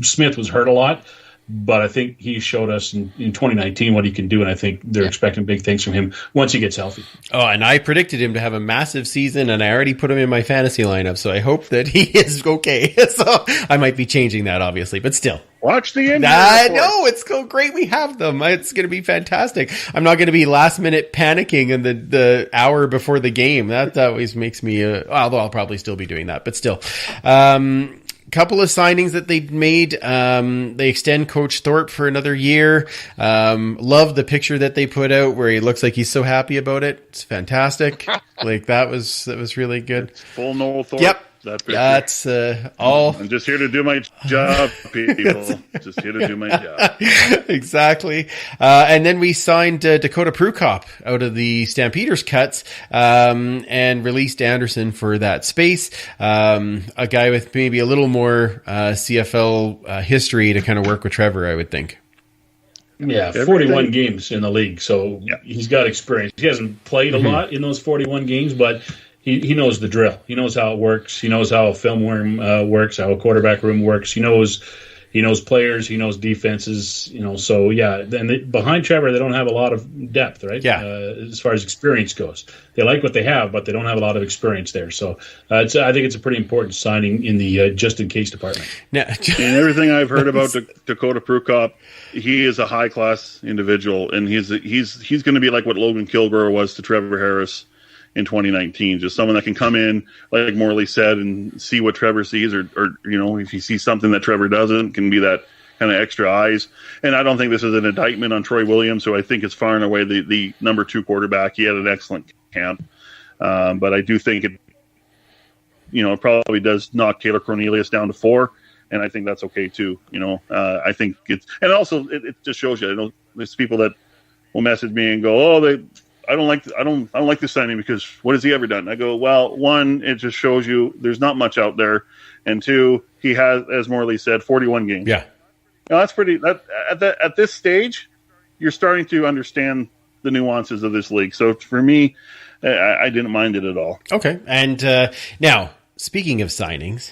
Smith was hurt a lot, but I think he showed us in 2019 what he can do, and I think they're expecting big things from him once he gets healthy. Oh, and I predicted him to have a massive season, and I already put him in my fantasy lineup, so I hope that he is okay. So I might be changing that, obviously, but still. Watch the injury No, it's so great we have them. It's going to be fantastic. I'm not going to be last minute panicking in the hour before the game. That always makes me, although I'll probably still be doing that, but still. couple of signings that they made. They extend Coach Thorpe for another year. Love the picture that they put out where he looks like he's so happy about it. It's fantastic. Like that was really good. It's full Noel Thorpe. Yep. That's all. I'm just here to do my job, people. Just here to do my job. Exactly. And then we signed Dakota Prukop out of the Stampeders cuts and released Anderson for that space. A guy with maybe a little more CFL history to kind of work with Trevor, I would think. Yeah, 41 games in the league, so he's got experience. He hasn't played a lot in those 41 games, but he knows the drill. He knows how it works. He knows how a film room works, how a quarterback room works. He knows players. He knows defenses. So yeah. Then behind Trevor, they don't have a lot of depth, right? Yeah. As far as experience goes, they like what they have, but they don't have a lot of experience there. So I think it's a pretty important signing in the just in case department. Now, and everything I've heard about Dakota Prukop, he is a high class individual, and he's going to be like what Logan Kilgore was to Trevor Harris in 2019, just someone that can come in, like Morley said, and see what Trevor sees, or if he sees something that Trevor doesn't, can be that kind of extra eyes. And I don't think this is an indictment on Troy Williams, who I think is far and away the number 2 quarterback. He had an excellent camp, but I do think it probably does knock Taylor Cornelius down to 4, and I think that's okay too. I think and also it just shows you. There's people that will message me and go, I don't like this signing because what has he ever done? I go, well, 1, it just shows you there's not much out there, and 2, he has, as Morley said, 41 games. Yeah, now, that's pretty. At this stage, you're starting to understand the nuances of this league. So for me, I didn't mind it at all. Okay, and now speaking of signings,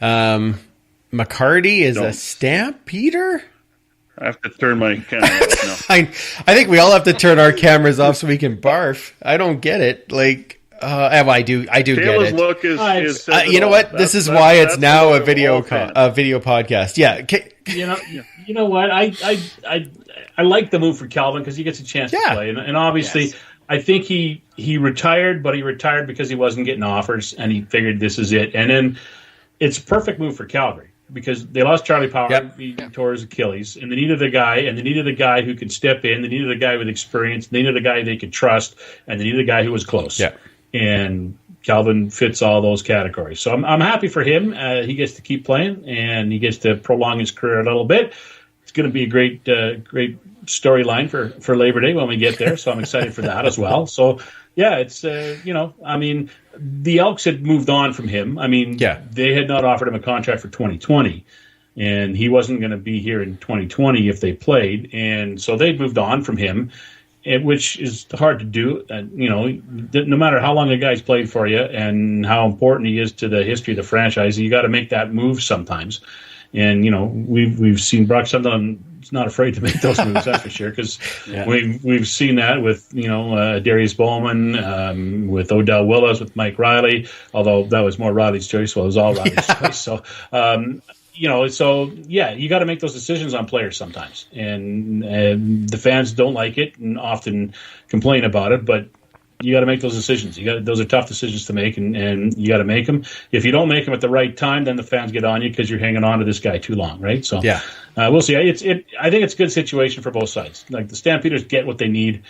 McCarty is a Stampeder. I have to turn my camera off now. I think we all have to turn our cameras off so we can barf. I don't get it. Like, I do get it. Look is you know what? This is why it's now a video podcast. Yeah. You know what? I like the move for Calvin because he gets a chance to play, and obviously, I think he retired, but he retired because he wasn't getting offers, and he figured this is it. And then it's a perfect move for Calgary, because they lost Charlie Power, he tore his Achilles, and they needed the guy who could step in. They needed a guy with experience. They needed a guy they could trust, and they needed a guy who was close. Yeah. And Calvin fits all those categories. So I'm happy for him. He gets to keep playing, and he gets to prolong his career a little bit. It's going to be a great storyline for Labor Day when we get there. So I'm excited for that as well. So yeah, it's the Elks had moved on from him. They had not offered him a contract for 2020, and he wasn't going to be here in 2020 if they played. And so they moved on from him, which is hard to do. No matter how long a guy's played for you and how important he is to the history of the franchise, you got to make that move sometimes. And we've seen Brock Sutherland is not afraid to make those moves, that's for sure. Because we've seen that with Darius Bowman, with Odell Willis, with Mike Riley. Although that was more Riley's choice, well, it was all Riley's choice. So you got to make those decisions on players sometimes, and the fans don't like it and often complain about it, but you got to make those decisions. Those are tough decisions to make, and you got to make them. If you don't make them at the right time, then the fans get on you because you're hanging on to this guy too long, right? So we'll see. I think it's a good situation for both sides. Like the Stampeders get what they need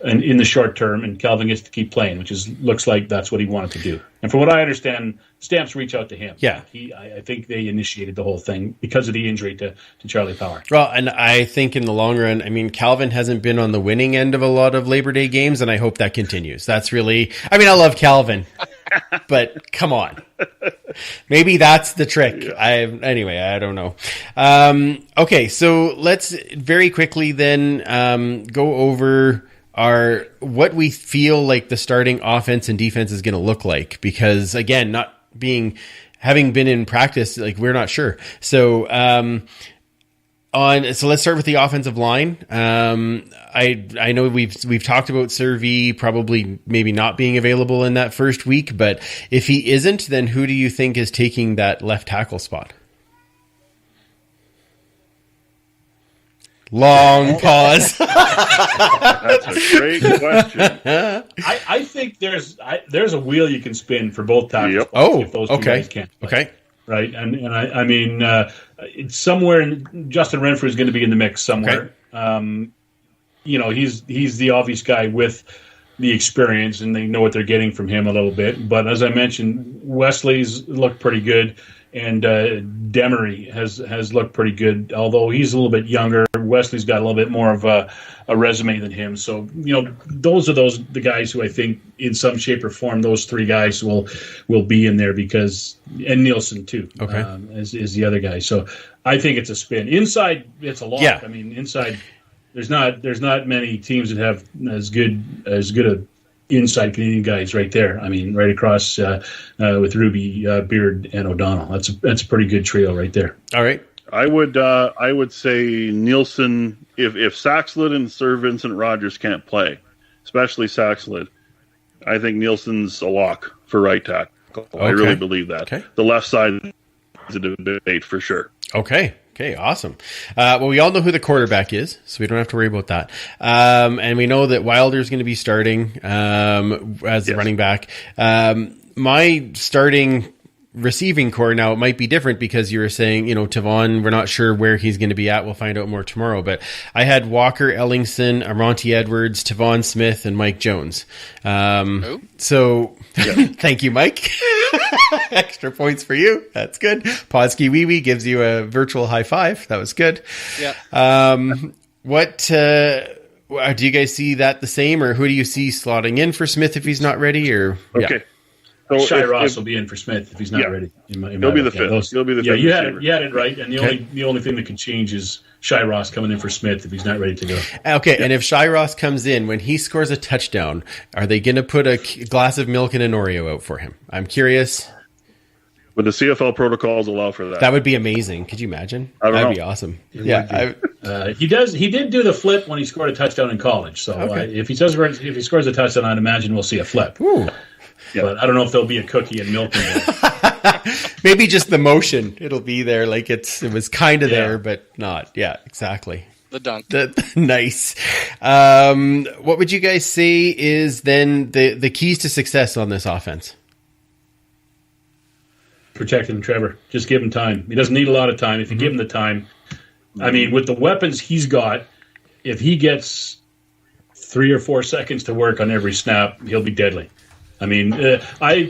in the short term, and Calvin gets to keep playing, which looks like that's what he wanted to do. And from what I understand, Stamps reach out to him. Yeah, I think they initiated the whole thing because of the injury to Charlie Power. Well, and I think in the long run, Calvin hasn't been on the winning end of a lot of Labor Day games, and I hope that continues. That's really, I love Calvin, but come on, maybe that's the trick. Yeah. I don't know. Okay, so let's very quickly then go over what we feel like the starting offense and defense is going to look like, because again, having been in practice, like we're not sure. So let's start with the offensive line. I know we've talked about Servy probably maybe not being available in that first week, but if he isn't, then who do you think is taking that left tackle spot? Long pause. That's a great question. I think there's a wheel you can spin for both tackles. Yep. If those two guys can't play. Okay. right? And I mean, it's somewhere. Justin Renfrew is going to be in the mix somewhere. Okay. He's the obvious guy with the experience, and they know what they're getting from him a little bit. But as I mentioned, Wesley's looked pretty good, and Demery has looked pretty good. Although he's a little bit younger, Wesley's got a little bit more of a resume than him. So those are the guys who I think, in some shape or form, those three guys will be in there and Nielsen too. Okay, is the other guy. So I think it's a spin. Inside, it's a lock. Yeah. I mean, inside. There's not many teams that have as good a inside Canadian guys right there. I mean, right across with Ruby, Beard, and O'Donnell. That's a pretty good trio right there. All right. I would say Nielsen, if Saxlid and Sir Vincent Rogers can't play, especially Saxlid, I think Nielsen's a lock for right tackle. Okay. I really believe that. Okay. The left side is a debate for sure. Okay, awesome. Well, we all know who the quarterback is, so we don't have to worry about that. And we know that Wilder's going to be starting as the running back. My starting receiving core now, it might be different because you were saying, Tavon, we're not sure where he's going to be at. We'll find out more tomorrow. But I had Walker, Ellingson, Aronte Edwards, Tavon Smith, and Mike Jones. So thank you, Mike. Extra points for you. That's good. Podski Wee Wee gives you a virtual high five. That was good. Yeah. What do you guys see that the same, or who do you see slotting in for Smith if he's not ready? Or okay. So Shai Ross will be in for Smith if he's not ready. He'll be the fifth. He'll be the fifth. You had it right. And the only thing that can change is Shai Ross coming in for Smith if he's not ready to go. Okay, and if Shai Ross comes in, when he scores a touchdown, are they going to put a glass of milk and an Oreo out for him? I'm curious. Would the CFL protocols allow for that? That would be amazing. Could you imagine? That'd be awesome. He did do the flip when he scored a touchdown in college. So if he scores a touchdown, I'd imagine we'll see a flip. Ooh. Yeah. But I don't know if there'll be a cookie and milk in there. Maybe just the motion. It'll be there like it was kind of there, but not. Yeah, exactly. The dunk. Nice. What would you guys say is then the keys to success on this offense? Protecting Trevor. Just give him time. He doesn't need a lot of time. If you give him the time, I mean, with the weapons he's got, if he gets 3 or 4 seconds to work on every snap, he'll be deadly. I mean, I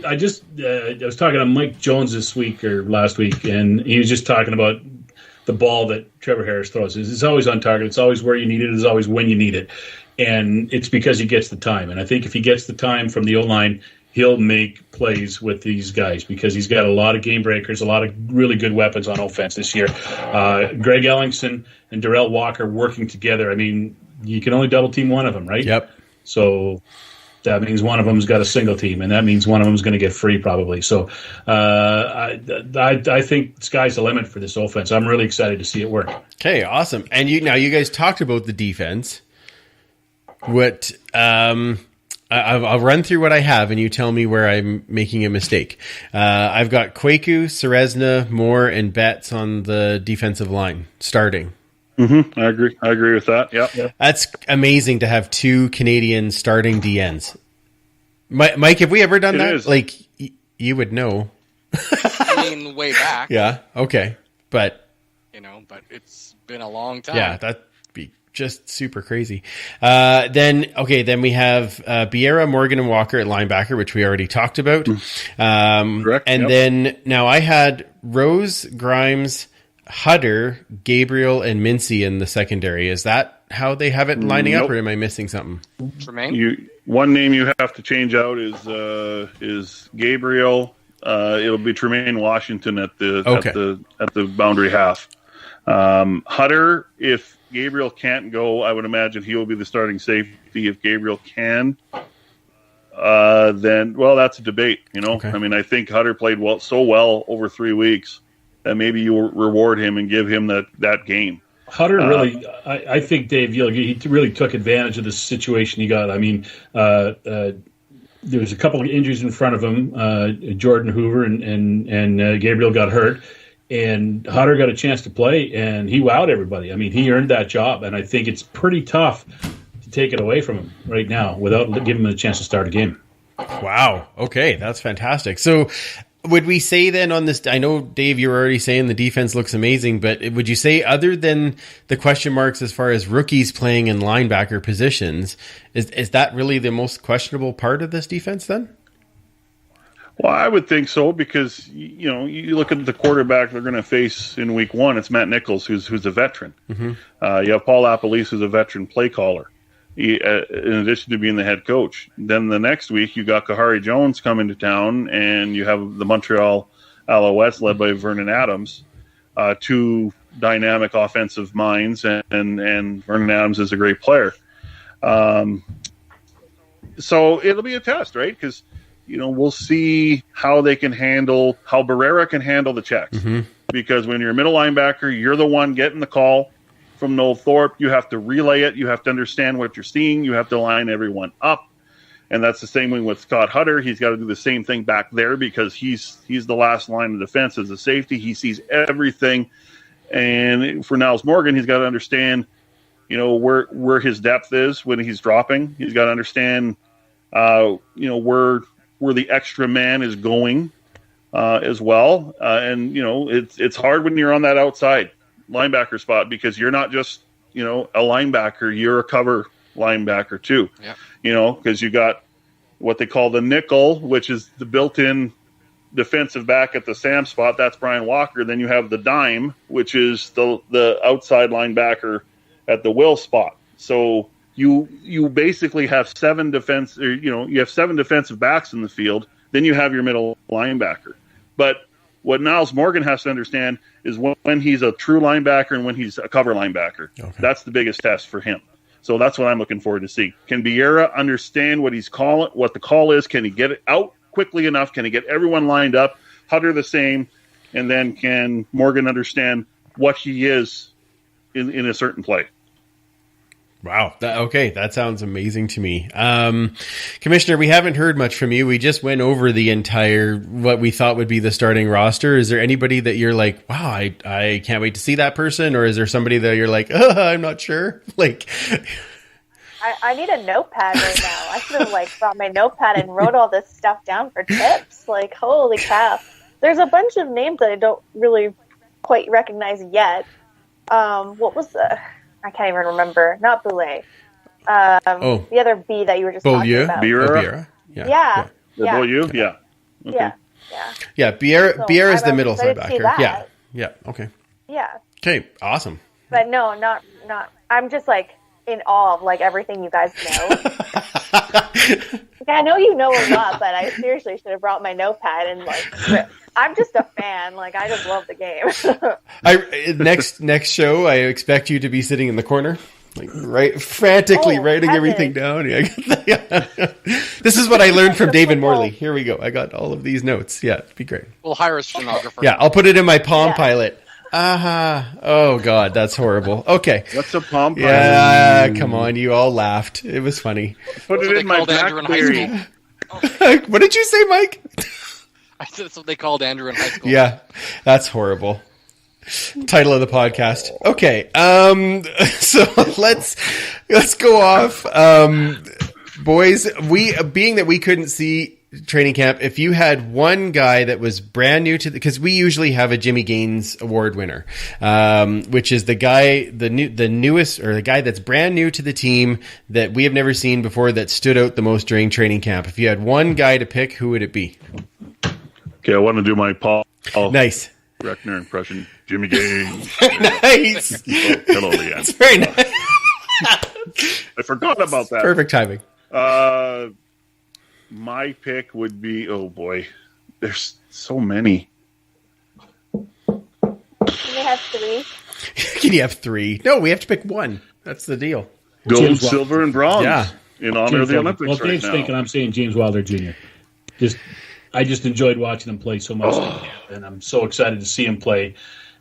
was talking to Mike Jones this week or last week, and he was just talking about the ball that Trevor Harris throws. It's always on target. It's always where you need it. It's always when you need it. And it's because he gets the time. And I think if he gets the time from the O-line, he'll make plays with these guys because he's got a lot of game breakers, a lot of really good weapons on offense this year. Greg Ellingson and Darrell Walker working together. I mean, you can only double team one of them, right? Yep. So that means one of them's got a single team, and that means one of them's going to get free probably. So I think the sky's the limit for this offense. I'm really excited to see it work. Okay, awesome. And you guys talked about the defense. What I'll run through what I have, and you tell me where I'm making a mistake. I've got Kwaku, Serezna, Moore, and Betts on the defensive line starting. Mm-hmm. I agree with that. Yep. That's amazing to have 2 Canadian starting DNs. Mike, have we ever done that? Is. Like, you would know. I mean, way back. Yeah. Okay. But it's been a long time. Yeah, that'd be just super crazy. Then we have Biera, Morgan, and Walker at linebacker, which we already talked about. Correct. And then now I had Rose, Grimes, Hutter, Gabriel, and Mincy in the secondary. Is that how they have it lining up, or am I missing something? Tremaine? One name you have to change out is Gabriel. It'll be Tremaine Washington at the boundary half. Hutter, if Gabriel can't go, I would imagine he will be the starting safety. If Gabriel can, then that's a debate. Okay. I mean, I think Hutter played so well over 3 weeks. That maybe you reward him and give him that game. Hutter really, I think, Dave, he really took advantage of the situation he got. I mean, there was a couple of injuries in front of him. Jordan Hoover and Gabriel got hurt, and Hutter got a chance to play, and he wowed everybody. I mean, he earned that job, and I think it's pretty tough to take it away from him right now without giving him a chance to start a game. Wow. Okay, that's fantastic. So would we say then on this, I know, Dave, you're already saying the defense looks amazing, but would you say other than the question marks as far as rookies playing in linebacker positions, is that really the most questionable part of this defense then? Well, I would think so because, you look at the quarterback they're going to face in week 1. It's Matt Nichols, who's a veteran. Mm-hmm. You have Paul Lapalisse, who's a veteran play caller, in addition to being the head coach. Then the next week, you got Kahari Jones coming to town, and you have the Montreal Alouettes led by Vernon Adams, 2 dynamic offensive minds, and Vernon Adams is a great player. So it'll be a test, right? Because we'll see how Barrera can handle the checks. Mm-hmm. Because when you're a middle linebacker, you're the one getting the call from Noel Thorpe. You have to relay it. You have to understand what you're seeing. You have to line everyone up. And that's the same thing with Scott Hutter. He's got to do the same thing back there because he's the last line of defense as a safety. He sees everything. And for Niles Morgan, he's got to understand, where his depth is when he's dropping. He's got to understand, where the extra man is going as well. And, it's hard when you're on that outside linebacker spot because you're not just, a linebacker, you're a cover linebacker too. Yeah. Because you got what they call the nickel, which is the built-in defensive back at the Sam spot. That's Brian Walker. Then you have the dime, which is the outside linebacker at the will spot. So you basically have 7 you have 7 defensive backs in the field. Then you have your middle linebacker. But what Niles Morgan has to understand is when he's a true linebacker and when he's a cover linebacker. Okay. That's the biggest test for him. So that's what I'm looking forward to see. Can Barrera understand what the call is? Can he get it out quickly enough? Can he get everyone lined up? Hutter the same, and then can Morgan understand what he is in a certain play? Wow. That sounds amazing to me. Commissioner, we haven't heard much from you. We just went over the entire, what we thought would be the starting roster. Is there anybody that you're like, wow, I can't wait to see that person? Or is there somebody that you're like, I'm not sure? Like, I need a notepad right now. I should have brought my notepad and wrote all this stuff down for tips. Like, holy cow. There's a bunch of names that I don't really quite recognize yet. What was I can't even remember. Not Boulay. The other B that you were just talking about. Barrera? Yeah. Beaulieu? Yeah. Okay. Yeah, Barrera is the middle linebacker. Yeah. Okay. Yeah. Okay, awesome. But no, not. I'm just in awe of everything you guys know. I know you know a lot, but I seriously should have brought my notepad and I'm just a fan. I just love the game. Next show, I expect you to be sitting in the corner, frantically writing everything down. This is what I learned from David Morley. Here we go. I got all of these notes. Yeah, it'd be great. We'll hire a stenographer. Yeah, I'll put it in my Palm Pilot. Oh God, that's horrible. Okay. What's a Palm Pilot? Yeah, come on, you all laughed. It was funny. Put it in my BlackBerry. What did you say, Mike? I said that's what they called Andrew in high school. Yeah, that's horrible. Title of the podcast. Okay, so let's go off, boys. Being that we couldn't see training camp, if you had one guy that was brand new to because we usually have a Jimmy Gaines Award winner, which is the guy, the newest, or the guy that's brand new to the team that we have never seen before that stood out the most during training camp. If you had one guy to pick, who would it be? Okay, I want to do my Paul. Nice. Reckner impression. Jimmy Gaines. Nice. Hello again. That's very nice. I forgot about that. Perfect timing. My pick would be, oh boy, there's so many. Can you have 3? Can you have 3? No, we have to pick one. That's the deal. Gold, silver, and bronze. Yeah. In honor of the Olympics right now. Well, Dave's thinking I'm saying James Wilder Jr. I just enjoyed watching him play so much, and I'm so excited to see him play.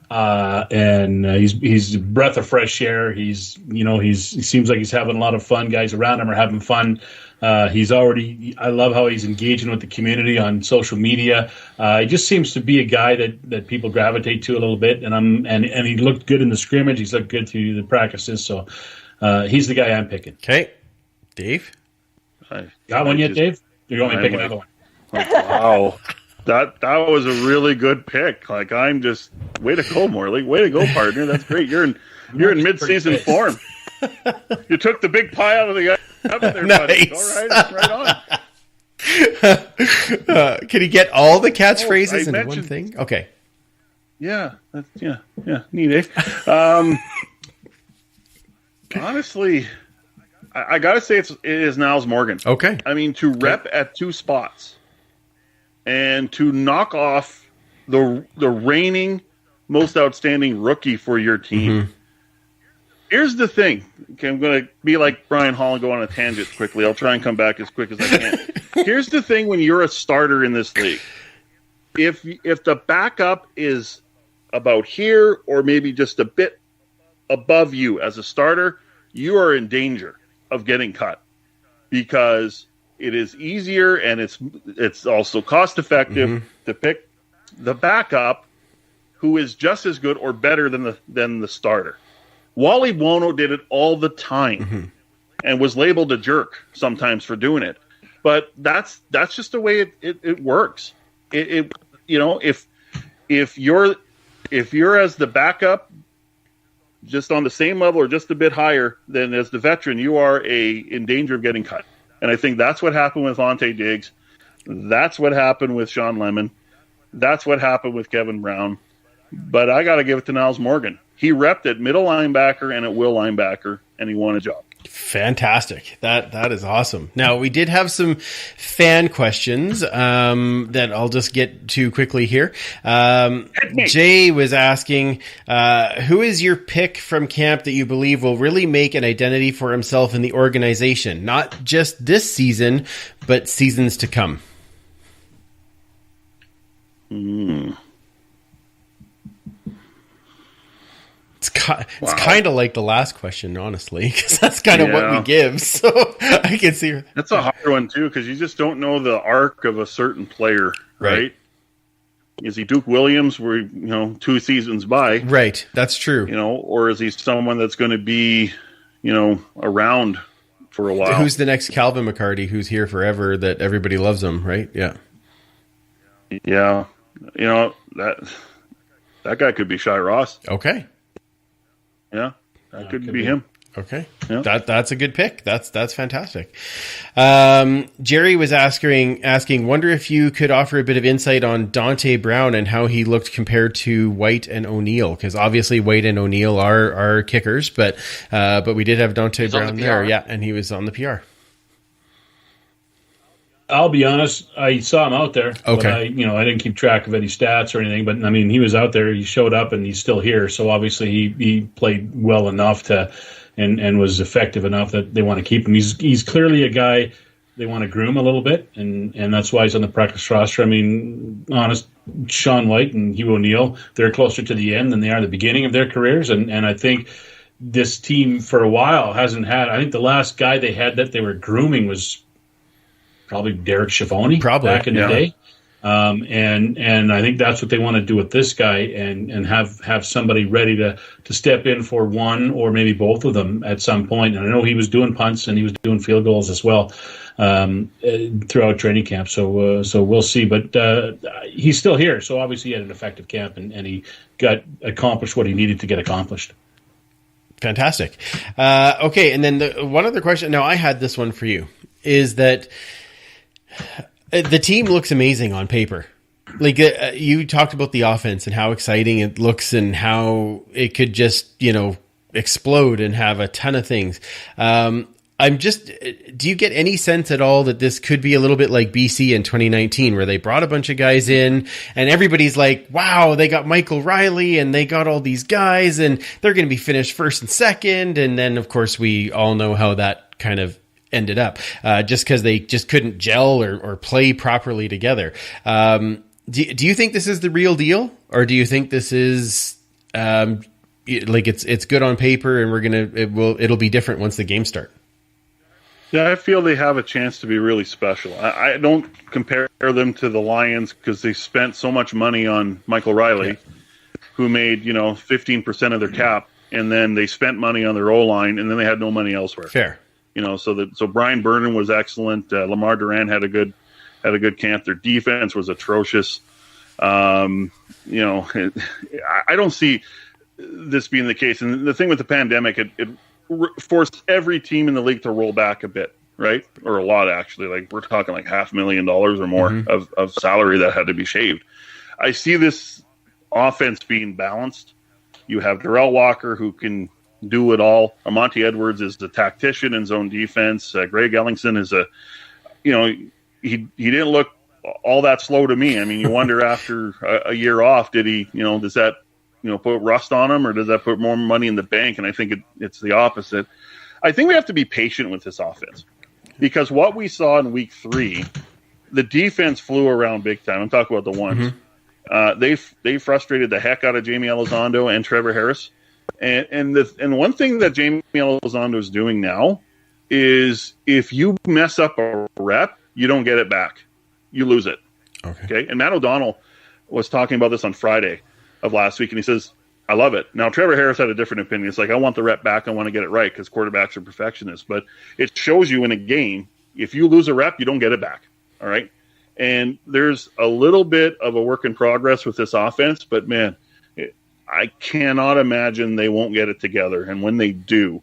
And he's a breath of fresh air. He seems like he's having a lot of fun. Guys around him are having fun. I love how he's engaging with the community on social media. He just seems to be a guy that people gravitate to a little bit. And he looked good in the scrimmage. He's looked good through the practices. So he's the guy I'm picking. Okay, Dave. Got one yet, Dave? You want me to pick another one? Wow. That was a really good pick. Like, I'm just, way to go, Morley. Way to go, partner. That's great. You're in mid-season form. You took the big pie out of the oven there, buddy. Nice. All right, right on. Can he get all the catchphrases in one thing? Okay. Yeah, neat, eh? Honestly, I got to say it is Niles Morgan. Okay. I mean, to rep at two spots and to knock off the reigning most outstanding rookie for your team. Mm-hmm. Here's the thing. Okay, I'm going to be like Brian Hall and go on a tangent quickly. I'll try and come back as quick as I can. Here's the thing when you're a starter in this league. If the backup is about here or maybe just a bit above you as a starter, you are in danger of getting cut because it is easier and it's also cost effective to pick the backup who is just as good or better than the starter. Wally Buono did it all the time and was labeled a jerk sometimes for doing it. But that's just the way it works. If you're as the backup just on the same level or just a bit higher than as the veteran, you are in danger of getting cut. And I think that's what happened with Vontae Diggs. That's what happened with Sean Lemon. That's what happened with Kevin Brown. But I got to give it to Niles Morgan. He repped at middle linebacker and at will linebacker, and he won a job. Fantastic. That is awesome. Now, we did have some fan questions that I'll just get to quickly here. Jay was asking, who is your pick from camp that you believe will really make an identity for himself in the organization? Not just this season, but seasons to come. It's kind of like the last question, honestly, because that's kind of what we give. So I can see that's a hard one too, because you just don't know the arc of a certain player, right? Is he Duke Williams, where 2 seasons by? Right, that's true. Or is he someone that's going to be, around for a while? Who's the next Calvin McCarty? Who's here forever? That everybody loves him, right? Yeah. Yeah, that guy could be Shai Ross. Okay. Yeah, that could be him. Okay, yeah. That's a good pick. That's fantastic. Jerry was asking, wonder if you could offer a bit of insight on Dante Brown and how he looked compared to White and O'Neill, because obviously White and O'Neill are kickers, but we did have Dante Brown there, yeah, and he was on the PR. I'll be honest, I saw him out there. Okay. But I didn't keep track of any stats or anything, but I mean, he was out there, he showed up, and he's still here. So obviously he played well enough and was effective enough that they want to keep him. He's clearly a guy they want to groom a little bit, and that's why he's on the practice roster. I mean, honest, Sean White and Hugh O'Neill, they're closer to the end than they are the beginning of their careers, and I think this team for a while hasn't had, I think the last guy they had that they were grooming was probably Derek Schiavone back in the day. And I think that's what they want to do with this guy and have somebody ready to step in for one or maybe both of them at some point. And I know he was doing punts and he was doing field goals as well throughout training camp. So we'll see. But he's still here. So obviously he had an effective camp and he got accomplished what he needed to get accomplished. Fantastic. Okay, and then one other question. Now, I had this one for you, is that the team looks amazing on paper. Like you talked about the offense and how exciting it looks and how it could just, explode and have a ton of things. Do you get any sense at all that this could be a little bit like BC in 2019, where they brought a bunch of guys in and everybody's like, wow, they got Michael Riley and they got all these guys and they're going to be finished first and second. And then of course we all know how that kind of ended up, just because they just couldn't gel or play properly together. Do you think this is the real deal, or do you think this is like it's good on paper and it'll be different once the games start? Yeah, I feel they have a chance to be really special. I don't compare them to the Lions because they spent so much money on Michael Riley, who made 15% of their cap, and then they spent money on their O-line, and then they had no money elsewhere. Fair. So Brian Burnham was excellent. Lamar Duran had a good had a good camp. Their defense was atrocious. I don't see this being the case. And the thing with the pandemic, it forced every team in the league to roll back a bit, right? Or a lot, actually. Like, we're talking like $500,000 or more of salary that had to be shaved. I see this offense being balanced. You have Darrell Walker, who can do it all. Ernest Edwards is the tactician in zone defense. Greg Ellingson is he didn't look all that slow to me. I mean, you wonder after a year off, did he, does that, put rust on him, or does that put more money in the bank? And I think it's the opposite. I think we have to be patient with this offense, because what we saw in week 3, the defense flew around big time. I'm talking about the ones. They frustrated the heck out of Jamie Elizondo and Trevor Harris. And one thing that Jamie Elizondo is doing now is, if you mess up a rep, you don't get it back. You lose it. Okay. And Matt O'Donnell was talking about this on Friday of last week, and he says, I love it. Now, Trevor Harris had a different opinion. It's like, I want the rep back. I want to get it right, because quarterbacks are perfectionists. But it shows you in a game, if you lose a rep, you don't get it back. All right? And there's a little bit of a work in progress with this offense, but, man, I cannot imagine they won't get it together. And when they do,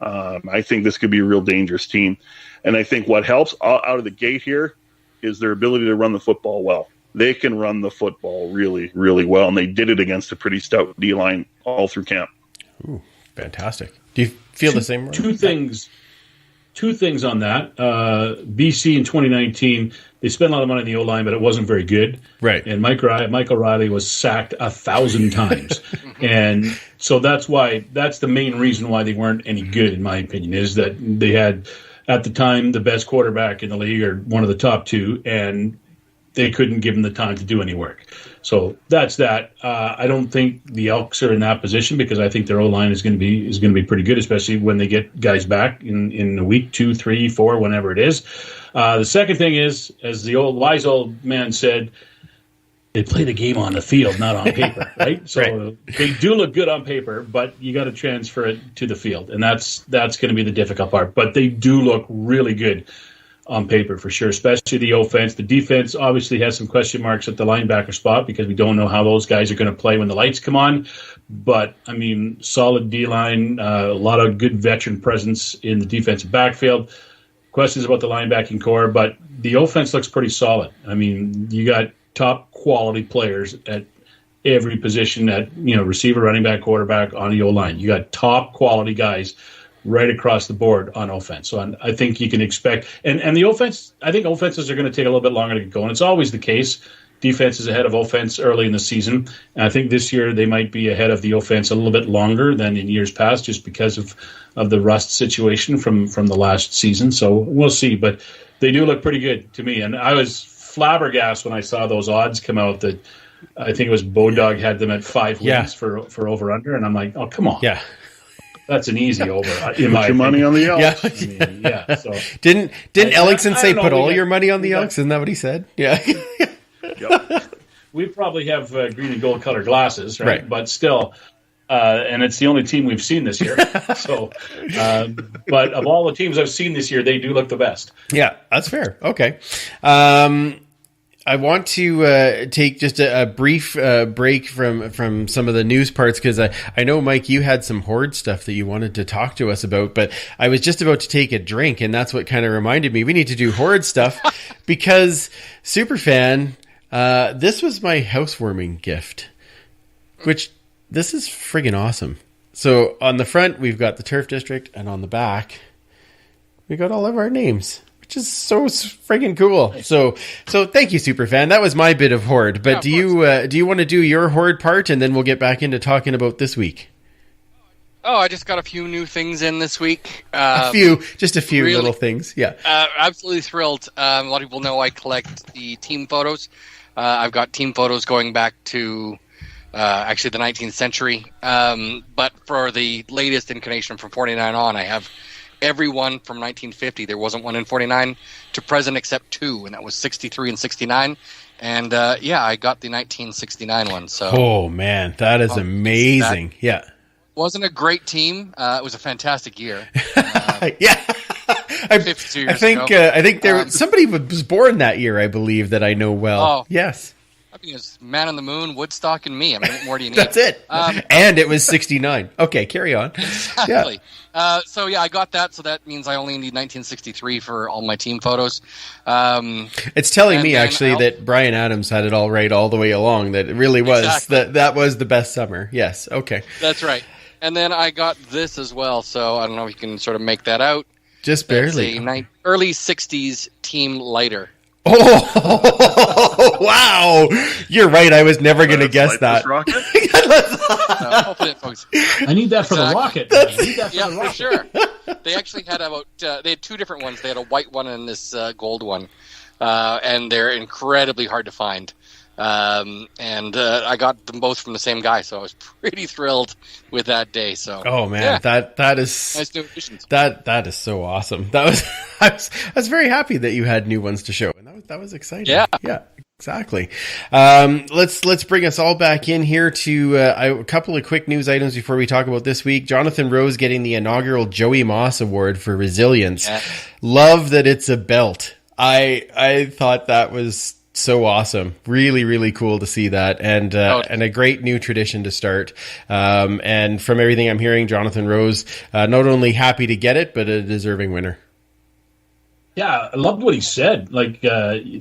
I think this could be a real dangerous team. And I think what helps out of the gate here is their ability to run the football well. They can run the football really, really well, and they did it against a pretty stout D-line all through camp. Ooh, fantastic. Do you feel the same way? Two things on that. BC in 2019, they spent a lot of money on the O-line, but it wasn't very good. Right. And Michael Riley was sacked 1,000 times. And so that's the main reason why they weren't any good, in my opinion, is that they had, at the time, the best quarterback in the league, or one of the top 2, and they couldn't give him the time to do any work. So that's that. I don't think the Elks are in that position, because I think their O-line is going to be pretty good, especially when they get guys back in a week, 2, 3, 4, whenever it is. The second thing is, as the wise old man said, they play the game on the field, not on paper, right? So They do look good on paper, but you got to transfer it to the field, and that's going to be the difficult part. But they do look really good on paper, for sure, especially the offense. The defense obviously has some question marks at the linebacker spot, because we don't know how those guys are going to play when the lights come on. But, I mean, solid D-line, a lot of good veteran presence in the defensive backfield. Questions about the linebacking core, but the offense looks pretty solid. I mean, you got top quality players at every position, at receiver, running back, quarterback, on the O-line. You got top quality guys right across the board on offense. So I think you can expect, and the offense, I think offenses are going to take a little bit longer to get going. It's always the case. Defense is ahead of offense early in the season. And I think this year they might be ahead of the offense a little bit longer than in years past, just because of the rust situation from the last season. So we'll see, but they do look pretty good to me. And I was flabbergasted when I saw those odds come out that I think it was Bodog had them at 5 wins for over-under. And I'm like, oh, come on. Yeah. That's an easy over. Put your money on the Elks. Yeah. I mean, yeah. So Didn't Ellingson say put all your money on the got- Elks? Isn't that what he said? Yeah. Yep. we probably have green and gold color glasses, right? Right. But still, and it's the only team we've seen this year. So, but of all the teams I've seen this year, they do look the best. Yeah, that's fair. Okay. I want to take just a brief break from some of the news parts, because I know, Mike, you had some Horde stuff that you wanted to talk to us about, but I was just about to take a drink, and that's what kind of reminded me we need to do Horde stuff, because Superfan, this was my housewarming gift, which this is friggin' awesome. So on the front, we've got the Turf District, and on the back, we got all of our names. Just so friggin' cool. So thank you, Superfan. That was my bit of Horde. But do you want to do your Horde part, and then we'll get back into talking about this week? Oh, I just got a few new things in this week. Just a few really, little things. Yeah. Absolutely thrilled. A lot of people know I collect the team photos. I've got team photos going back to actually the 19th century. But for the latest incarnation from 49 on, I have everyone from 1950. There wasn't one in 49 to present except 2, and that was 63 and 69. And I got the 1969 one. So, oh man, that is amazing. Yeah, wasn't a great team. It was a fantastic year. Yeah. 52 years think ago. I think there somebody was born that year. I believe that I know well. Oh. Yes. I mean, it's Man on the Moon, Woodstock, and me. I mean, what more do you need? That's it. And it was 69. Okay, carry on. Exactly. Yeah. So, I got that. So that means I only need 1963 for all my team photos. It's telling me, actually, that Bryan Adams had it all right all the way along, that it really was. Exactly. That was the best summer. Yes, okay. That's right. And then I got this as well. So I don't know if you can sort of make that out. Just barely. It's a early 60s team lighter. Oh, wow. You're right. I was never going to guess that. Hopefully it folks. I need that for the rocket. For sure. They actually had they had two different ones. They had a white one and this gold one. And they're incredibly hard to find. And I got them both from the same guy, so I was pretty thrilled with that day. So, oh man, that is nice new additions. That is so awesome. That was I was very happy that you had new ones to show, and that was exciting. Yeah, exactly. Let's bring us all back in here to a couple of quick news items before we talk about this week. Jonathan Rose getting the inaugural Joey Moss Award for resilience. Yeah. Love that it's a belt. I thought that was so awesome. Really, really cool to see that. And a great new tradition to start. And from everything I'm hearing, Jonathan Rose, not only happy to get it, but a deserving winner. Yeah, I loved what he said. Like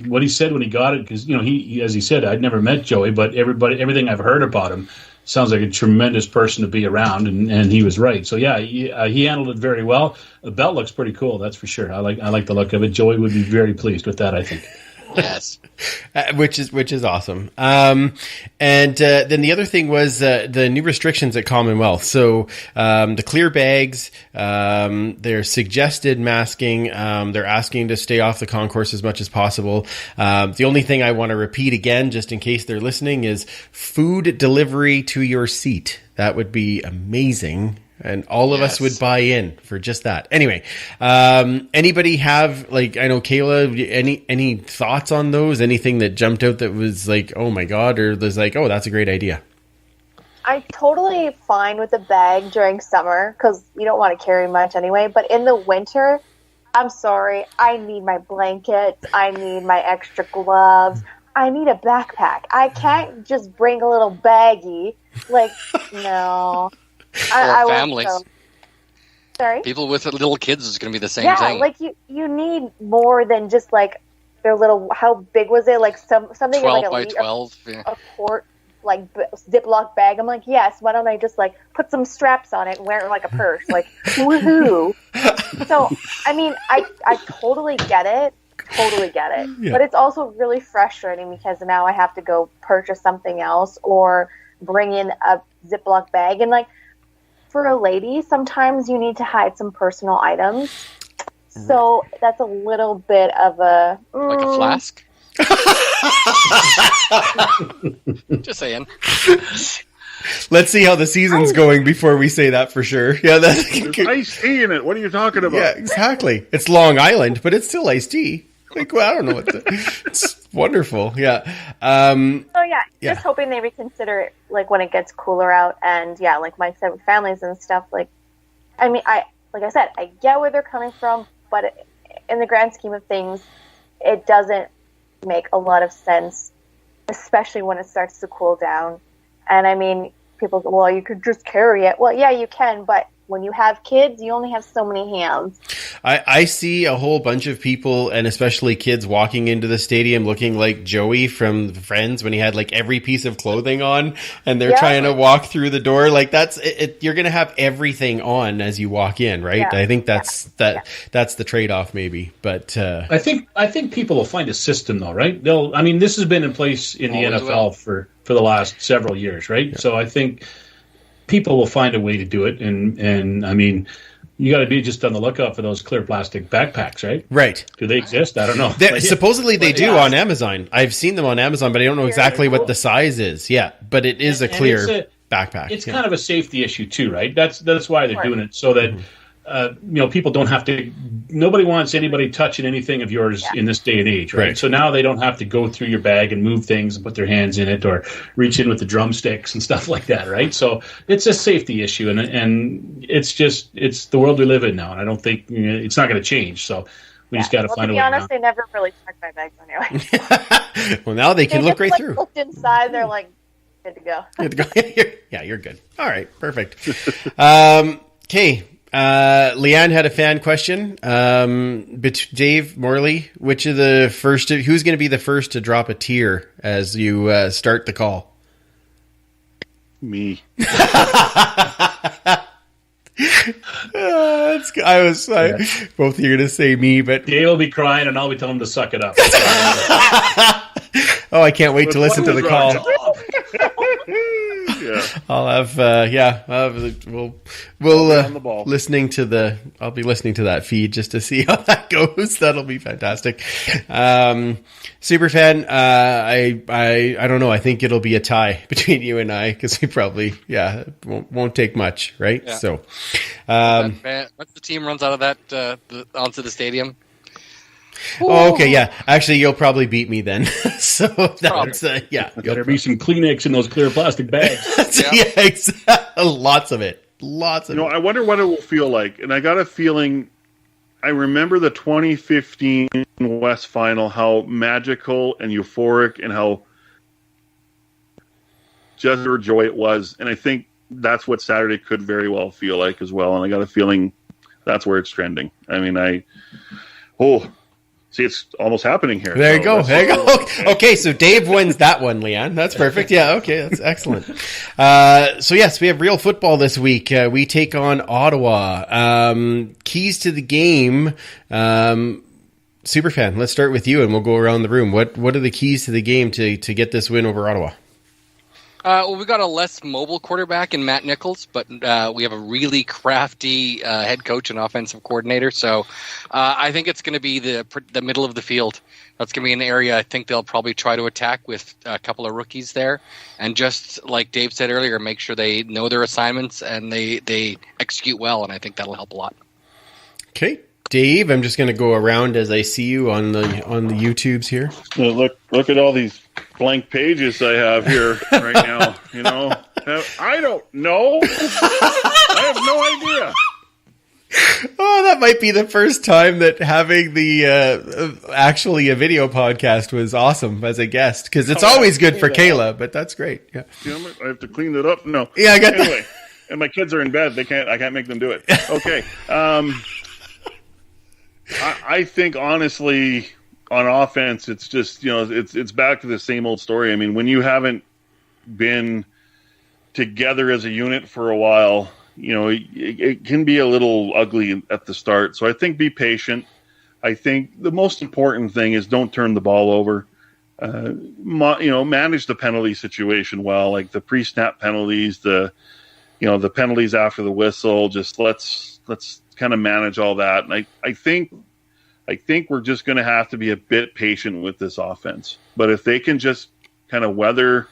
what he said when he got it, because he, as he said, I'd never met Joey, but everything I've heard about him sounds like a tremendous person to be around, and he was right. So yeah, he handled it very well. The belt looks pretty cool, that's for sure. I like the look of it. Joey would be very pleased with that, I think. Yes, which is awesome. And then the other thing was the new restrictions at Commonwealth. So the clear bags, they're suggested masking. They're asking to stay off the concourse as much as possible. The only thing I want to repeat again, just in case they're listening, is food delivery to your seat. That would be amazing. And all of us would buy in for just that. Anyway, anybody have, I know Kayla, any thoughts on those? Anything that jumped out that was like, oh my God, or was like, oh, that's a great idea? I'm totally fine with the bag during summer because you don't want to carry much anyway. But in the winter, I'm sorry, I need my blanket. I need my extra gloves. I need a backpack. I can't just bring a little baggie. No. I families. Sorry? People with little kids is going to be the same thing. Yeah, you need more than just their little. How big was it? Something 12 like by 12. A quart Ziploc bag. I'm like, yes. Why don't I just put some straps on it and wear it like a purse? Woohoo! So I mean, I totally get it. Yeah. But it's also really frustrating because now I have to go purchase something else or bring in a Ziploc bag and for a lady, sometimes you need to hide some personal items. So that's a little bit of a... Like a flask? Just saying. Let's see how the season's going before we say that for sure. Yeah, there's iced tea in it. What are you talking about? Yeah, exactly. It's Long Island, but it's still iced tea. I don't know it's wonderful. Yeah. Just hoping they reconsider it when it gets cooler out and my families and stuff. I mean, I said, I get where they're coming from, but in the grand scheme of things, it doesn't make a lot of sense, especially when it starts to cool down. And I mean, people go, well, you could just carry it. Well, yeah, you can, but when you have kids, you only have so many hands. I see a whole bunch of people, and especially kids, walking into the stadium looking like Joey from Friends when he had every piece of clothing on, and they're trying to walk through the door. That's it. You're going to have everything on as you walk in, right? Yeah. I think that's the trade-off, maybe. But I think people will find a system, though, right? This has been in place in the NFL for the last several years, right? Yeah. So I think people will find a way to do it, and I mean, you got to be just on the lookout for those clear plastic backpacks, right? Right. Do they exist? I don't know. Supposedly they do on Amazon. I've seen them on Amazon, but I don't know exactly what the size is. Yeah, but it is a clear backpack. It's kind of a safety issue too, right? That's why they're doing it, so that people don't have to. Nobody wants anybody touching anything of yours in this day and age, right? So now they don't have to go through your bag and move things and put their hands in it or reach in with the drumsticks and stuff like that, right? So it's a safety issue, and it's the world we live in now, and I don't think it's not going to change. So we just got to find a way. To be honest, they never really checked my bags anyway. Well, now they can look right through. Looked inside, they're like, good to go. Good to go. Yeah, you're good. All right, perfect. Okay. Leanne had a fan question. Dave, Morley, who's going to be the first to drop a tear as you start the call? Me. Both of you are going to say me, but Dave will be crying and I'll be telling him to suck it up. Oh, I can't wait to listen to the call. Yeah. I'll have I'll be listening to that feed just to see how that goes. That'll be fantastic. Superfan, I don't know. I think it'll be a tie between you and I because we probably won't take much, right? Yeah. So once the team runs out of that onto the stadium. Oh, okay, yeah. Actually, you'll probably beat me then. So that's Better be some Kleenex in those clear plastic bags. Yeah, exactly. Lots of it. I wonder what it will feel like. And I got a feeling. I remember the 2015 West Final, how magical and euphoric, and how just a joy it was. And I think that's what Saturday could very well feel like as well. And I got a feeling that's where it's trending. I mean, see, it's almost happening here. There you go. Okay, so Dave wins that one, Leanne. That's perfect. Yeah, okay, that's excellent. So, yes, we have real football this week. We take on Ottawa. Keys to the game. Superfan, let's start with you, and we'll go around the room. What are the keys to the game to get this win over Ottawa? Well, we got a less mobile quarterback in Matt Nichols, but we have a really crafty head coach and offensive coordinator. So I think it's going to be the middle of the field. That's going to be an area I think they'll probably try to attack with a couple of rookies there. And just like Dave said earlier, make sure they know their assignments and they execute well, and I think that'll help a lot. Okay. Dave, I'm just going to go around as I see you on the YouTubes here. Look at all these blank pages I have here right now. I don't know. I have no idea. Oh, that might be the first time that having the actually a video podcast was awesome as a guest, because it's always good for Kayla, but that's great. Yeah. Damn it, I have to clean that up. No. Yeah, I got anyway. And my kids are in bed. I can't make them do it. Okay. I think honestly, on offense, it's just it's back to the same old story. I mean, when you haven't been together as a unit for a while, it can be a little ugly at the start. So I think be patient. I think the most important thing is don't turn the ball over. Manage the penalty situation well, like the pre-snap penalties, the penalties after the whistle. Just let's kind of manage all that. And I think we're just going to have to be a bit patient with this offense. But if they can just kind of weather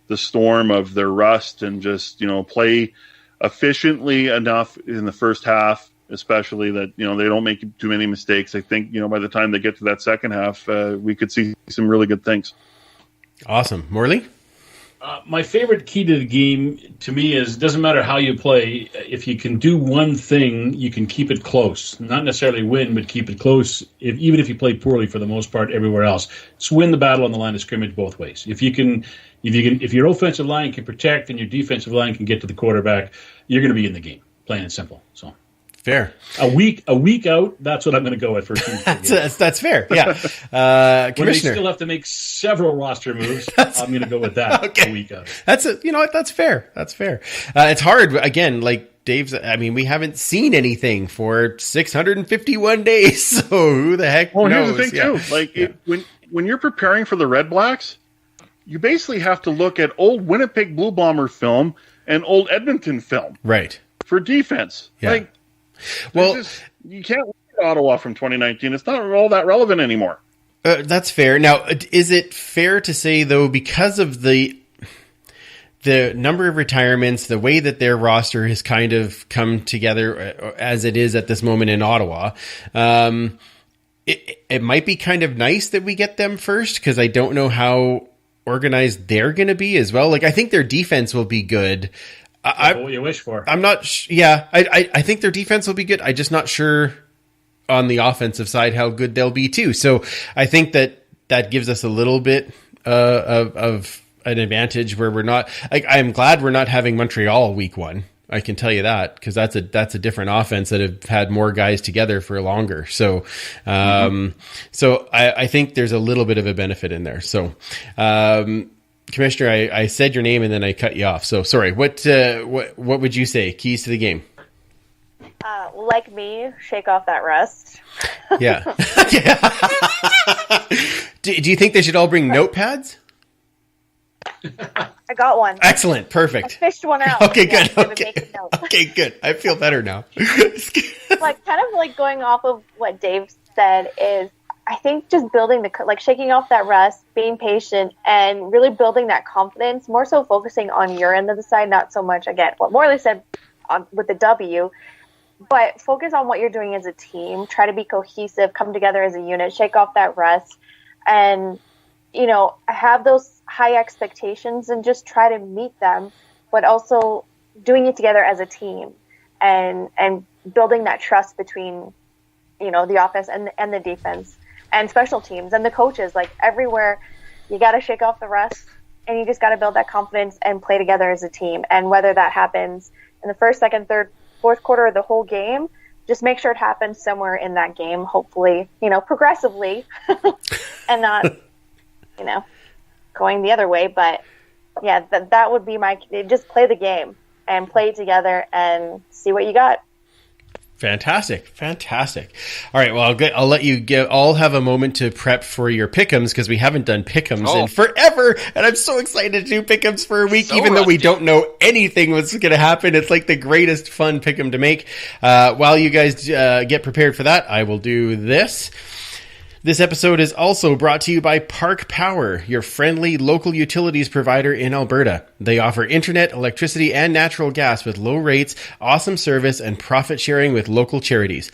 the storm of their rust and just, play efficiently enough in the first half, especially that, they don't make too many mistakes, I think, by the time they get to that second half, we could see some really good things. Awesome. Morley? My favorite key to the game, to me, is it doesn't matter how you play. If you can do one thing, you can keep it close. Not necessarily win, but keep it close. Even if you play poorly for the most part everywhere else, just win the battle on the line of scrimmage both ways. If your offensive line can protect and your defensive line can get to the quarterback, you're going to be in the game. Plain and simple. So. Fair. A week out, that's what I'm going to go at for that's fair. Yeah. When Commissioner. they still have to make several roster moves, I'm going to go with that. Okay. A week out. That's that's fair. That's fair. It's hard again, like Dave's. I mean, we haven't seen anything for 651 days, so who the heck knows? Here's the thing too. When you're preparing for the RedBlacks, you basically have to look at old Winnipeg Blue Bomber film and old Edmonton film, right, for defense. Yeah. You can't look at Ottawa from 2019. It's not all that relevant anymore. That's fair. Now, is it fair to say, though, because of the the number of retirements, the way that their roster has kind of come together as it is at this moment in Ottawa, it might be kind of nice that we get them first, because I don't know how organized they're going to be as well. Like, I think their defense will be good. What you wish for. I'm not. I think their defense will be good. I'm just not sure on the offensive side how good they'll be too. So I think that gives us a little bit of an advantage where we're not. Like, I'm glad we're not having Montreal week 1. I can tell you that, because that's a different offense that have had more guys together for longer. So, so I think there's a little bit of a benefit in there. So, Commissioner, I said your name and then I cut you off. So sorry. What would you say? Keys to the game? Like me, shake off that rust. Yeah. Do you think they should all bring notepads? I got one. Excellent. Perfect. I fished one out. Okay, good. Yeah, Okay, good. I feel better now. Like, kind of like going off of what Dave said is, I think just building shaking off that rust, being patient, and really building that confidence, more so focusing on your end of the side, not so much, again, what Morley said with the W, but focus on what you're doing as a team, try to be cohesive, come together as a unit, shake off that rust, and, have those high expectations and just try to meet them, but also doing it together as a team and building that trust between, the offense and the defense and special teams and the coaches. Like, everywhere, you got to shake off the rust and you just got to build that confidence and play together as a team. And whether that happens in the first, second, third, fourth quarter of the whole game, just make sure it happens somewhere in that game, hopefully, progressively and not, going the other way. But yeah, that would be just play the game and play together and see what you got. Fantastic. All right. Well, I'll let you all have a moment to prep for your PickEms, because we haven't done PickEms in forever. And I'm so excited to do PickEms for a week, even though we don't know anything what's going to happen. It's like the greatest fun PickEm to make. While you guys get prepared for that, I will do this. This episode is also brought to you by Park Power, your friendly local utilities provider in Alberta. They offer internet, electricity, and natural gas with low rates, awesome service, and profit sharing with local charities.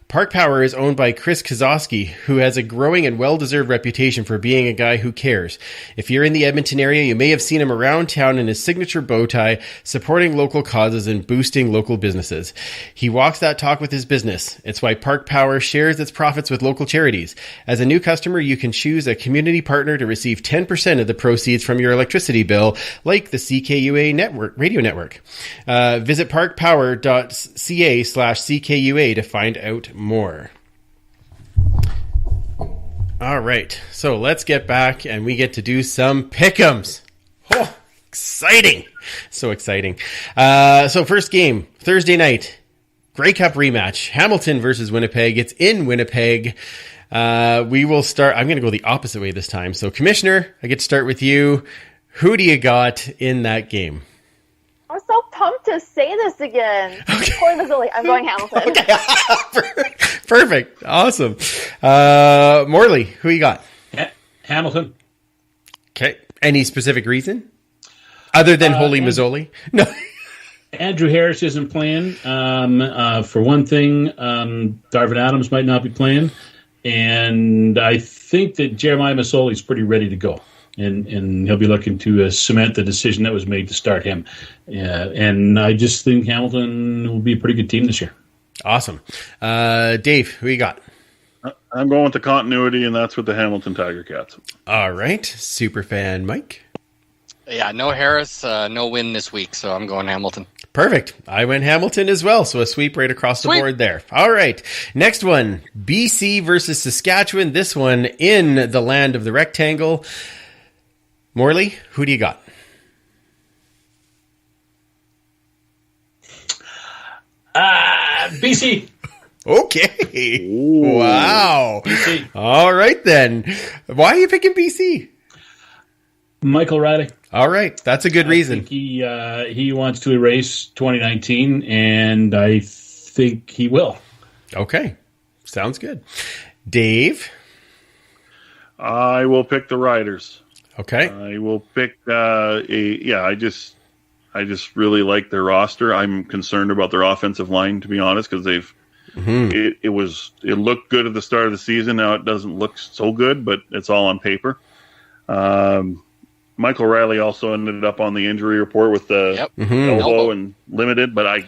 Park Power is owned by Chris Kozowski, who has a growing and well-deserved reputation for being a guy who cares. If you're in the Edmonton area, you may have seen him around town in his signature bow tie, supporting local causes and boosting local businesses. He walks that talk with his business. It's why Park Power shares its profits with local charities. As a new customer, you can choose a community partner to receive 10% of the proceeds from your electricity bill, like the CKUA radio network. Visit parkpower.ca/CKUA to find out more. All right, so let's get back and we get to do some PickEms. Oh, exciting. So exciting. So first game, Thursday night, Grey Cup rematch, Hamilton versus Winnipeg. It's in Winnipeg. We will start, I'm going to go the opposite way this time. So Commissioner, I get to start with you. Who do you got in that game? I'm so pumped to say this again. Okay. Missouri. I'm going Hamilton. Okay. Perfect. Awesome. Morley, who you got? Hamilton. Okay. Any specific reason? Other than Holy Mazzoli? No. Andrew Harris isn't playing. For one thing, Darvin Adams might not be playing. And I think that Jeremiah Mazzoli is pretty ready to go. And he'll be looking to cement the decision that was made to start him. And I just think Hamilton will be a pretty good team this year. Awesome. Dave, who you got? I'm going with the continuity, and that's with the Hamilton Tiger Cats. All right. Superfan Mike? Yeah, no Harris, no win this week, so I'm going Hamilton. Perfect. I went Hamilton as well, so a sweep right across the board there. All right. Next one, BC versus Saskatchewan. This one in the land of the rectangle. Morley, who do you got? BC. Okay. Ooh. Wow. BC. All right, then. Why are you picking BC? Michael Riley. All right. That's a good reason. I think he wants to erase 2019, and I think he will. Okay. Sounds good. Dave? I will pick the Riders. Okay. I will pick I just really like their roster. I'm concerned about their offensive line, to be honest, because they've it looked good at the start of the season. Now it doesn't look so good, but it's all on paper. Michael Riley also ended up on the injury report with the elbow and limited, but I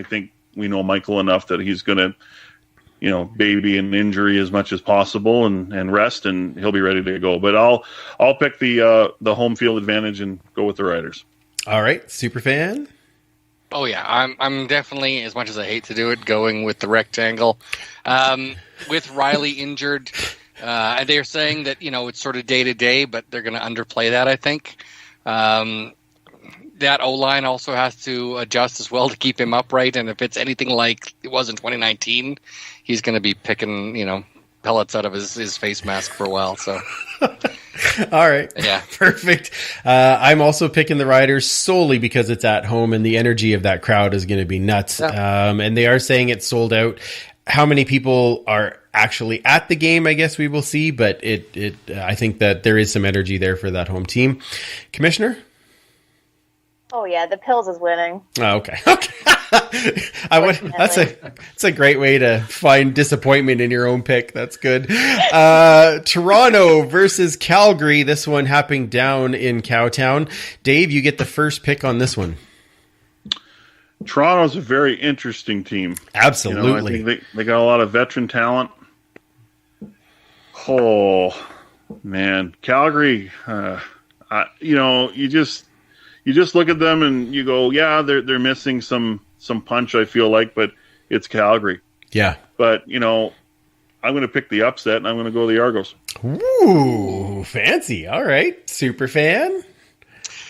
think we know Michael enough that he's going to, baby an injury as much as possible and rest, and he'll be ready to go. But I'll pick the home field advantage and go with the Riders. All right, Superfan. Oh yeah, I'm definitely, as much as I hate to do it, going with the rectangle. With Riley injured, they're saying that it's sort of day to day, but they're going to underplay that. I think that O-line also has to adjust as well to keep him upright. And if it's anything like it was in 2019, he's going to be picking pellets out of his face mask for a while. So. All right. Yeah. Perfect. I'm also picking the Riders solely because it's at home and the energy of that crowd is going to be nuts. Yeah. And they are saying it's sold out. How many people are actually at the game, I guess we will see, but I think that there is some energy there for that home team. Commissioner? Oh yeah, the Pills is winning. Oh, okay. That's a great way to find disappointment in your own pick. That's good. Toronto versus Calgary. This one happening down in Cowtown. Dave, you get the first pick on this one. Toronto's a very interesting team. Absolutely. I think they got a lot of veteran talent. Oh man, Calgary. You just look at them and you go, yeah, they're missing some punch, I feel like, but it's Calgary. Yeah. But, I'm going to pick the upset, and I'm going to go the Argos. Ooh, fancy. All right. Super fan.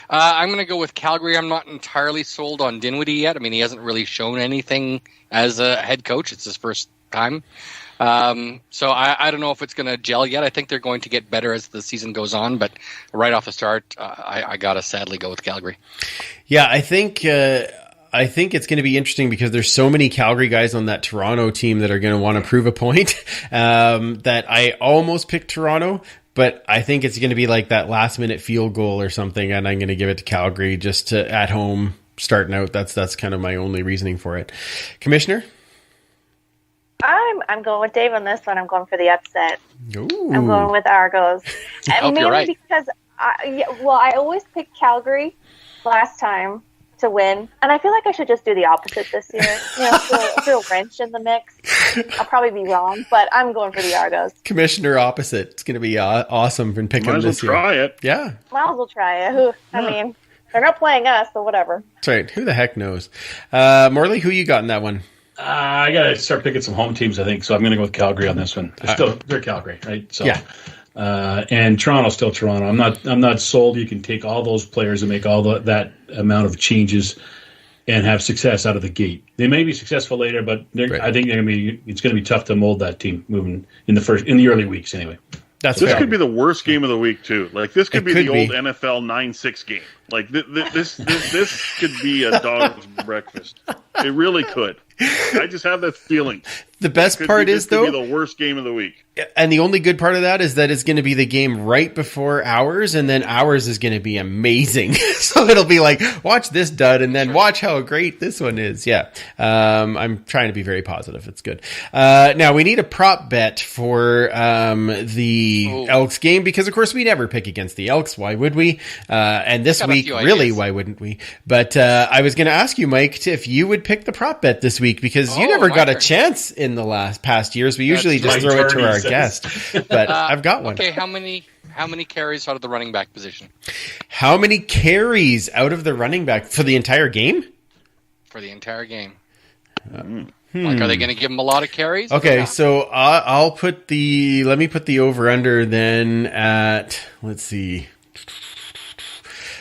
I'm going to go with Calgary. I'm not entirely sold on Dinwiddie yet. I mean, he hasn't really shown anything as a head coach. It's his first time. So I don't know if it's going to gel yet. I think they're going to get better as the season goes on, but right off the start, I got to sadly go with Calgary. Yeah, I think it's going to be interesting because there's so many Calgary guys on that Toronto team that are going to want to prove a point that I almost picked Toronto, but I think it's going to be like that last minute field goal or something, and I'm going to give it to Calgary just to at home starting out. That's kind of my only reasoning for it. Commissioner? I'm going with Dave on this one. I'm going for the upset. Ooh. I'm going with Argos. And mainly right. because I always picked Calgary last time to win, and I feel like I should just do the opposite this year. Throw a wrench in the mix. I'll probably be wrong, but I'm going for the Argos. Commissioner opposite. It's going to be awesome from picking this year. Might as well try it. Yeah. Might as well try it. I mean, they're not playing us, so whatever. That's right. Who the heck knows? Morley, who you got in that one? I got to start picking some home teams, I think, so I'm going to go with Calgary on this one. They're Calgary, right? So, yeah. And Toronto's still Toronto. I'm not sold. You can take all those players and make all that amount of changes and have success out of the gate. They may be successful later, but I think it's going to be tough to mold that team moving in the early weeks anyway. This could be the worst game of the week too. Like this could be the old NFL 9-6 game. Like this could be a dog's breakfast. It really could. I just have that feeling. The best part is though, could be the worst game of the week. And the only good part of that is that it's going to be the game right before ours, and then ours is going to be amazing. So it'll be like, watch this dud, and then watch how great this one is. Yeah. I'm trying to be very positive. It's good. Now we need a prop bet for the Elks game, because of course we never pick against the Elks. Why would we? And this week, really, why wouldn't we? But I was going to ask you, Mike, if you would pick the prop bet this week, because you never got a chance in the past years. We usually just throw it to our guest, but I've got one. Okay, how many carries out of the running back position? How many carries out of the running back for the entire game? For the entire game. Like, are they going to give him a lot of carries? Okay, so let me put the over-under then at, let's see.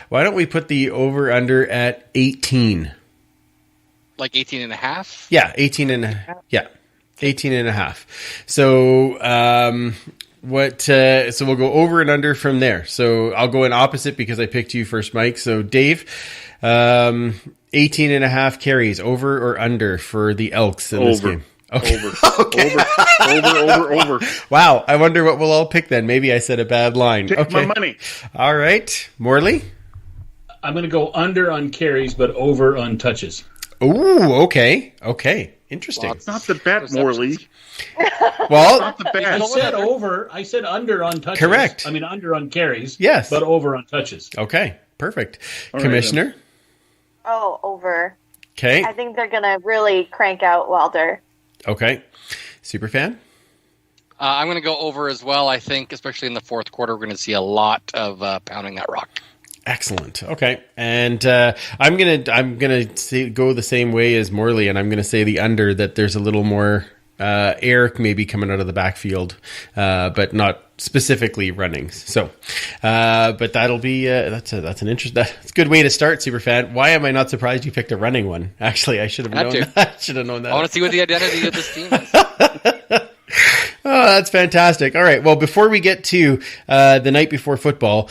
Why don't we put the over-under at 18? Like 18 and a half? Yeah, 18 and a half. So, so we'll go over and under from there. So I'll go in opposite because I picked you first, Mike. So Dave, 18 and a half carries, over or under for the Elks in this game? Okay. Over. Wow. I wonder what we'll all pick then. Maybe I said a bad line. Take my money. All right. Morley? I'm going to go under on carries, but over on touches. Ooh, okay. Okay. Interesting. Well, It's not the bet, Morley. Well, Not the I bet. said over. I said under on touches. Correct. I mean, under on carries. Yes. But over on touches. okay. Perfect. All right, Commissioner? Oh, over. Okay. I think they're going to really crank out Wilder. Okay. Superfan? I'm going to go over as well. I think, especially in the fourth quarter, we're going to see a lot of pounding that rock. Excellent. Okay, and I'm gonna go the same way as Morley, and I'm gonna say the under, that there's a little more air maybe coming out of the backfield, but not specifically running. So, but that'll be that's an interest. That's a good way to start, Superfan. Why am I not surprised you picked a running one? Actually, I should have known that. I should have known that. I want to see what the identity of this team is. Oh, that's fantastic. All right. Well, before we get to the night before football,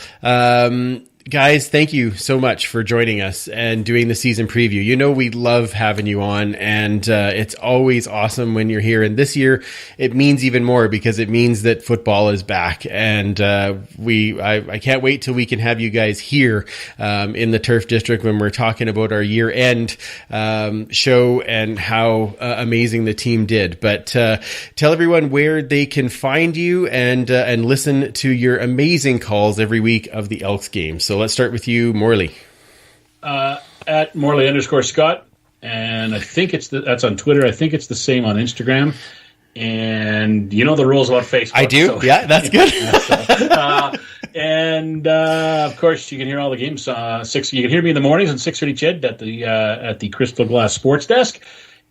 guys, thank you so much for joining us and doing the season preview. You know, we love having you on, and it's always awesome when you're here. And this year, it means even more because it means that football is back. And I can't wait till we can have you guys here in the Turf District when we're talking about our year-end show and how amazing the team did. But tell everyone where they can find you and listen to your amazing calls every week of the Elks game. So let's start with you, Morley. At Morley_Scott, and I think that's on Twitter. I think it's the same on Instagram. And you know the rules about Facebook. I do. So. Yeah, that's good. And of course, you can hear all the games. You can hear me in the mornings on 6:30 CHED at the Crystal Glass Sports Desk.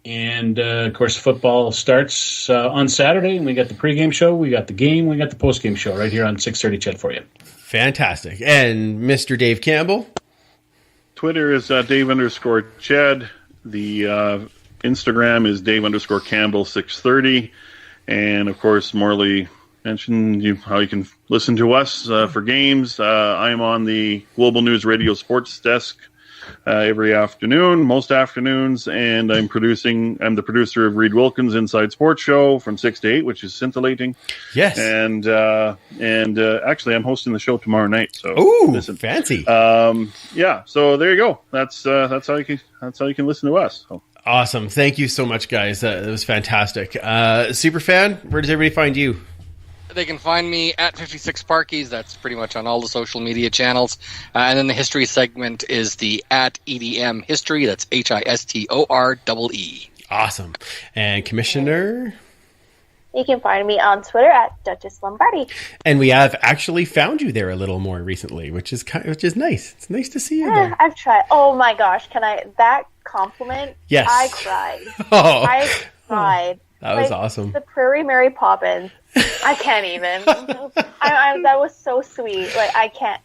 And of course, football starts on Saturday, and we got the pregame show, we got the game, we got the postgame show right here on 6:30 CHED for you. Fantastic. And Mr. Dave Campbell? Twitter is Dave_Ched. The Instagram is Dave_Campbell630. And, of course, Morley mentioned how you can listen to us for games. I am on the Global News Radio Sports Desk every afternoon, most afternoons, and I'm the producer of Reed Wilkins' Inside Sports Show from 6 to 8, which is scintillating. Yes. And actually, I'm hosting the show tomorrow night. So listen. Fancy. Yeah. So there you go. That's how you can listen to us. So. Awesome. Thank you so much, guys. That was fantastic. Superfan, where does everybody find you? They can find me at 56 Parkies. That's pretty much on all the social media channels. And then the history segment is the at EDM History. That's HISTOREE. Awesome. And Commissioner? You can find me on Twitter at Duchess Lombardi. And we have actually found you there a little more recently, which is nice. It's nice to see you there. I've tried. Oh my gosh, that compliment? Yes. I cried. Oh. I cried. That was awesome. The Prairie Mary Poppins. I can't even. That was so sweet. Like, I can't.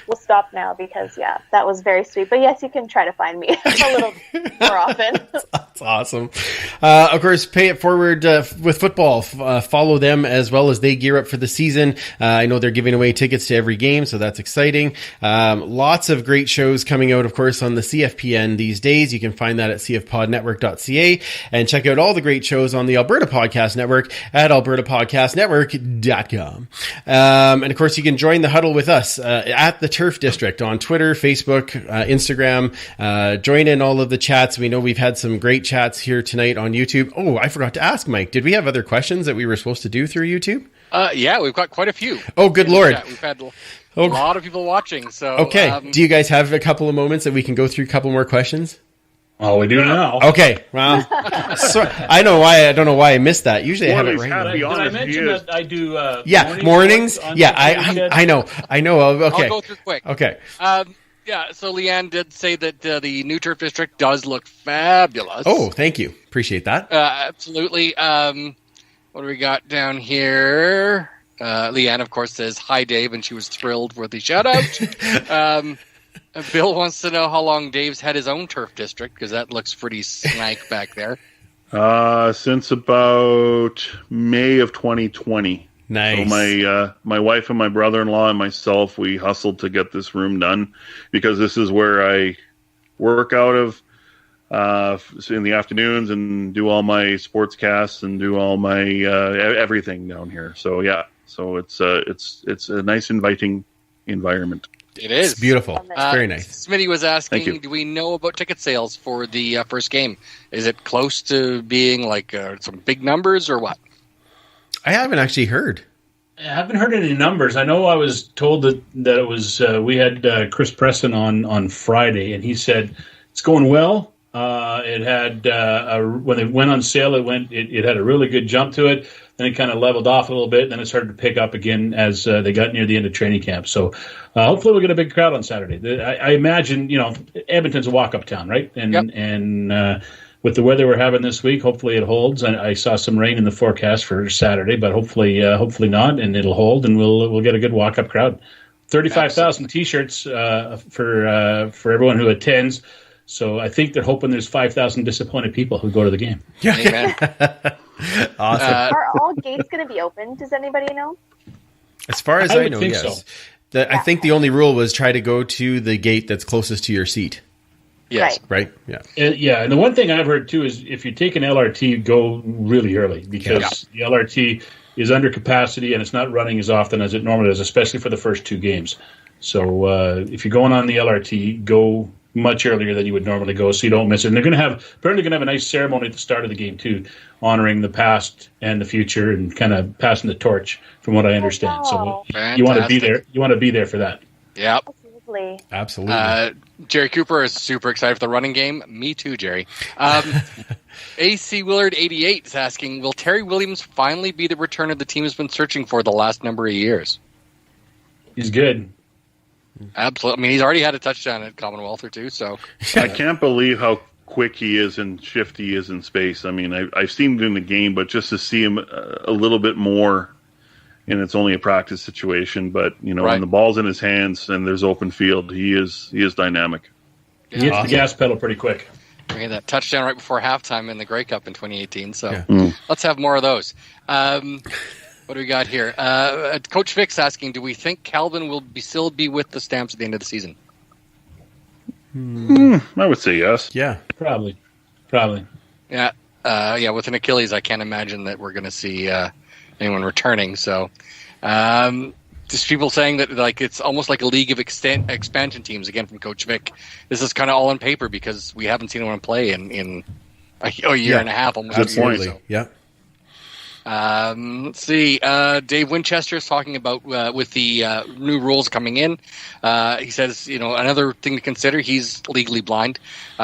We'll stop now because, yeah, that was very sweet. But yes, you can try to find me a little more often. That's awesome. Of course, pay it forward with football. Follow them as well as they gear up for the season. I know they're giving away tickets to every game, so that's exciting. Lots of great shows coming out, of course, on the CFPN these days. You can find that at cfpodnetwork.ca and check out all the great shows on the Alberta Podcast Network at albertapodcastnetwork.com. And of course, you can join the huddle with us at the Turf District on Twitter, Facebook, Instagram. Join in all of the chats. We know we've had some great chats here tonight on YouTube. Oh, I forgot to ask, Mike, did we have other questions that we were supposed to do through YouTube? Yeah, we've got quite a few. Oh, good Lord. We've had a lot of people watching. So okay. Do you guys have a couple of moments that we can go through a couple more questions? Oh, we do now. Okay. Well, I know why. I don't know why I missed that. Usually I have it right. Did I mention that I do mornings? Yeah, I know. Okay. I'll go through quick. Okay. Yeah, so Leanne did say that the new Turf District does look fabulous. Oh, thank you. Appreciate that. Absolutely. What do we got down here? Leanne, of course, says, hi, Dave, and she was thrilled for the shout-out. Bill wants to know how long Dave's had his own Turf District, because that looks pretty swank back there. Since about May of 2020. Nice. So my wife and my brother-in-law and myself, we hustled to get this room done because this is where I work out of. in the afternoons and do all my sports casts and do all my everything down here. So yeah, so it's a nice, inviting environment. It is. It's beautiful. It's very nice. Smitty was asking, do we know about ticket sales for the first game? Is it close to being like some big numbers or what? I haven't actually heard. I haven't heard any numbers. I know I was told that it was, we had Chris Preston on Friday, and he said it's going well. It had, when it went on sale, it had a really good jump to it. Then it kind of leveled off a little bit. Then it started to pick up again as they got near the end of training camp. So hopefully we'll get a big crowd on Saturday. I imagine, Edmonton's a walk-up town, right? And with the weather we're having this week, hopefully it holds. I saw some rain in the forecast for Saturday, but hopefully not, and it'll hold, and we'll get a good walk-up crowd. 35,000 T-shirts for everyone who attends. So I think they're hoping there's 5,000 disappointed people who go to the game. Yeah. Amen. Awesome. Are all gates going to be open? Does anybody know? As far as I know, think yes. so. I think the only rule was try to go to the gate that's closest to your seat. Yes. Right? Yeah. And the one thing I've heard, too, is if you take an LRT, go really early because the LRT is under capacity and it's not running as often as it normally does, especially for the first two games. So if you're going on the LRT, go much earlier than you would normally go so you don't miss it. And they're apparently going to have a nice ceremony at the start of the game, too, honoring the past and the future and kind of passing the torch, from what I understand. So you want to be there. You want to be there for that. Yep. Absolutely. Jerry Cooper is super excited for the running game. Me too, Jerry. AC Willard 88 is asking, will Terry Williams finally be the returner the team has been searching for the last number of years? He's good. Absolutely. I mean, he's already had a touchdown at Commonwealth or two, so. I can't believe how quick he is and shifty he is in space. I mean, I've seen him in the game, but just to see him a little bit more, and it's only a practice situation, but, when the ball's in his hands and there's open field, he is dynamic. He hits the gas pedal pretty quick. We had that touchdown right before halftime in the Grey Cup in 2018, so let's have more of those. What do we got here? Coach Vic's asking, do we think Calvin will still be with the Stamps at the end of the season? I would say yes. Yeah. Probably. Yeah. With an Achilles, I can't imagine that we're going to see anyone returning. So just people saying that it's almost like a league of expansion teams, again, from Coach Vic. This is kind of all on paper because we haven't seen anyone play in a year and a half. Almost. Absolutely. So. Yeah. Let's see. Dave Winchester is talking about with the new rules coming in. He says, another thing to consider, he's legally blind,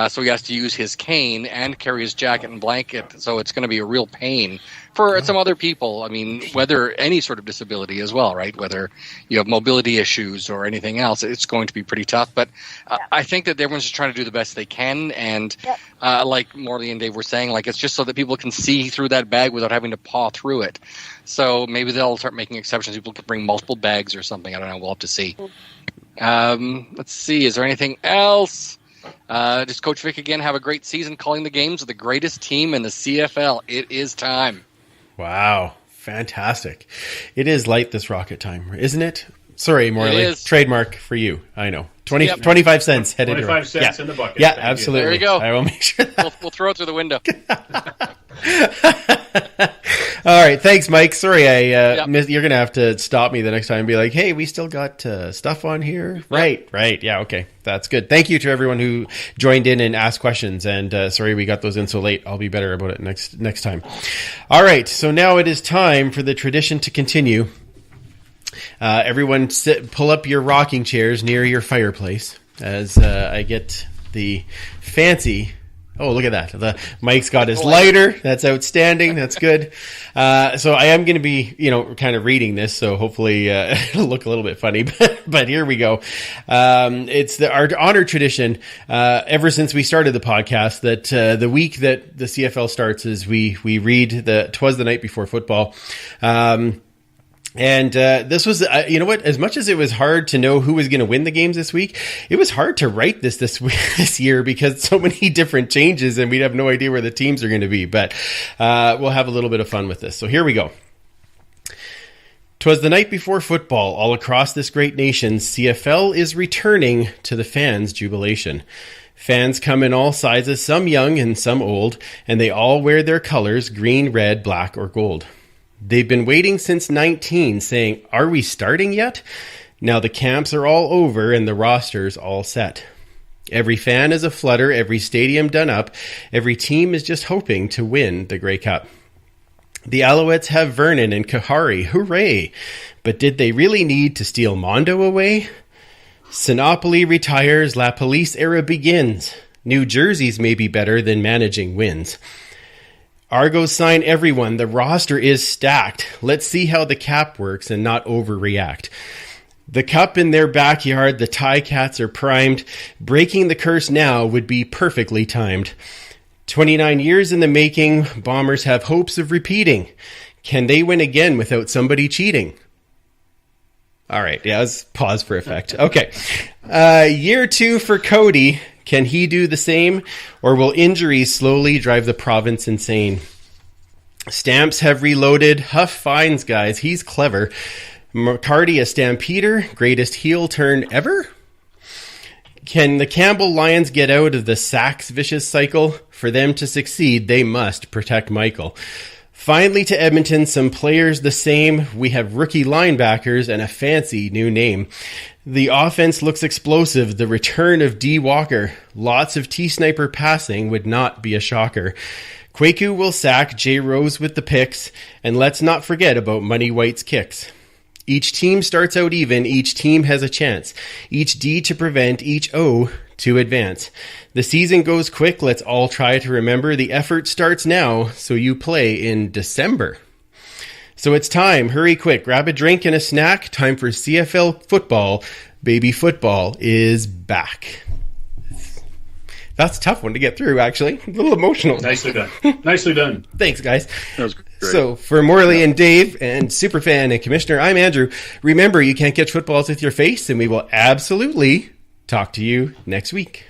so he has to use his cane and carry his jacket and blanket, so it's going to be a real pain for some other people. I mean, whether any sort of disability as well, right? Whether you have mobility issues or anything else, it's going to be pretty tough. But I think that everyone's just trying to do the best they can. And like Morley and Dave were saying, it's just so that people can see through that bag without having to paw through it. So maybe they'll start making exceptions. People can bring multiple bags or something. I don't know. We'll have to see. Let's see. Is there anything else? Just Coach Vic again, have a great season calling the games of the greatest team in the CFL. It is time. Wow. Fantastic. It is light this rocket time, isn't it? Sorry, Morley. Trademark for you. I know. 25 cents headed 25 cents in the bucket. Yeah, absolutely. There you go. I will make sure that. We'll throw it through the window. All right. Thanks, Mike. Sorry, you're going to have to stop me the next time and be like, hey, we still got stuff on here. Right. Yeah. Okay. That's good. Thank you to everyone who joined in and asked questions. And sorry we got those in so late. I'll be better about it next time. All right. So now it is time for the tradition to continue. Everyone pull up your rocking chairs near your fireplace as I get the fancy. Oh, look at that. Mike's got his lighter. That's outstanding. That's good. So I am going to be, kind of reading this. So hopefully it'll look a little bit funny, but here we go. It's our honor tradition ever since we started the podcast that the week that the CFL starts is we read Twas the night before football. And this was, as much as it was hard to know who was going to win the games this week, it was hard to write this year because so many different changes and we'd have no idea where the teams are going to be. But we'll have a little bit of fun with this. So here we go. 'Twas the night before football. All across this great nation, CFL is returning to the fans' jubilation. Fans come in all sizes, some young and some old, and they all wear their colors, green, red, black, or gold. They've been waiting since 19, saying, "Are we starting yet?" Now the camps are all over and the roster's all set. Every fan is a flutter, every stadium done up, every team is just hoping to win the Grey Cup. The Alouettes have Vernon and Kahari, hooray! But did they really need to steal Mondo away? Sinopoly retires, La Police era begins. New jerseys may be better than managing wins. Argos sign everyone, the roster is stacked. Let's see how the cap works and not overreact. The cup in their backyard, the Tie Cats are primed. Breaking the curse now would be perfectly timed. 29 years in the making, Bombers have hopes of repeating. Can they win again without somebody cheating? All right, yeah, let's pause for effect. Okay. Year 2 for Cody. Can he do the same? Or will injuries slowly drive the province insane? Stamps have reloaded. Huff finds, guys. He's clever. McCarty a stampeder. Greatest heel turn ever? Can the Campbell Lions get out of the Sacks vicious cycle? For them to succeed, they must protect Michael. Finally to Edmonton, some players the same. We have rookie linebackers and a fancy new name. The offense looks explosive. The return of D. Walker. Lots of T-Sniper passing would not be a shocker. Kwaku will sack J. Rose with the picks. And let's not forget about Money White's kicks. Each team starts out even. Each team has a chance. Each D to prevent. Each O to advance. The season goes quick. Let's all try to remember. The effort starts now, so you play in December. So it's time. Hurry quick. Grab a drink and a snack. Time for CFL football. Baby football is back. That's a tough one to get through, actually. A little emotional. Nicely done. Nicely done. Thanks, guys. That was great. So for Morley and Dave and Superfan and Commissioner, I'm Andrew. Remember, you can't catch footballs with your face, and we will absolutely talk to you next week.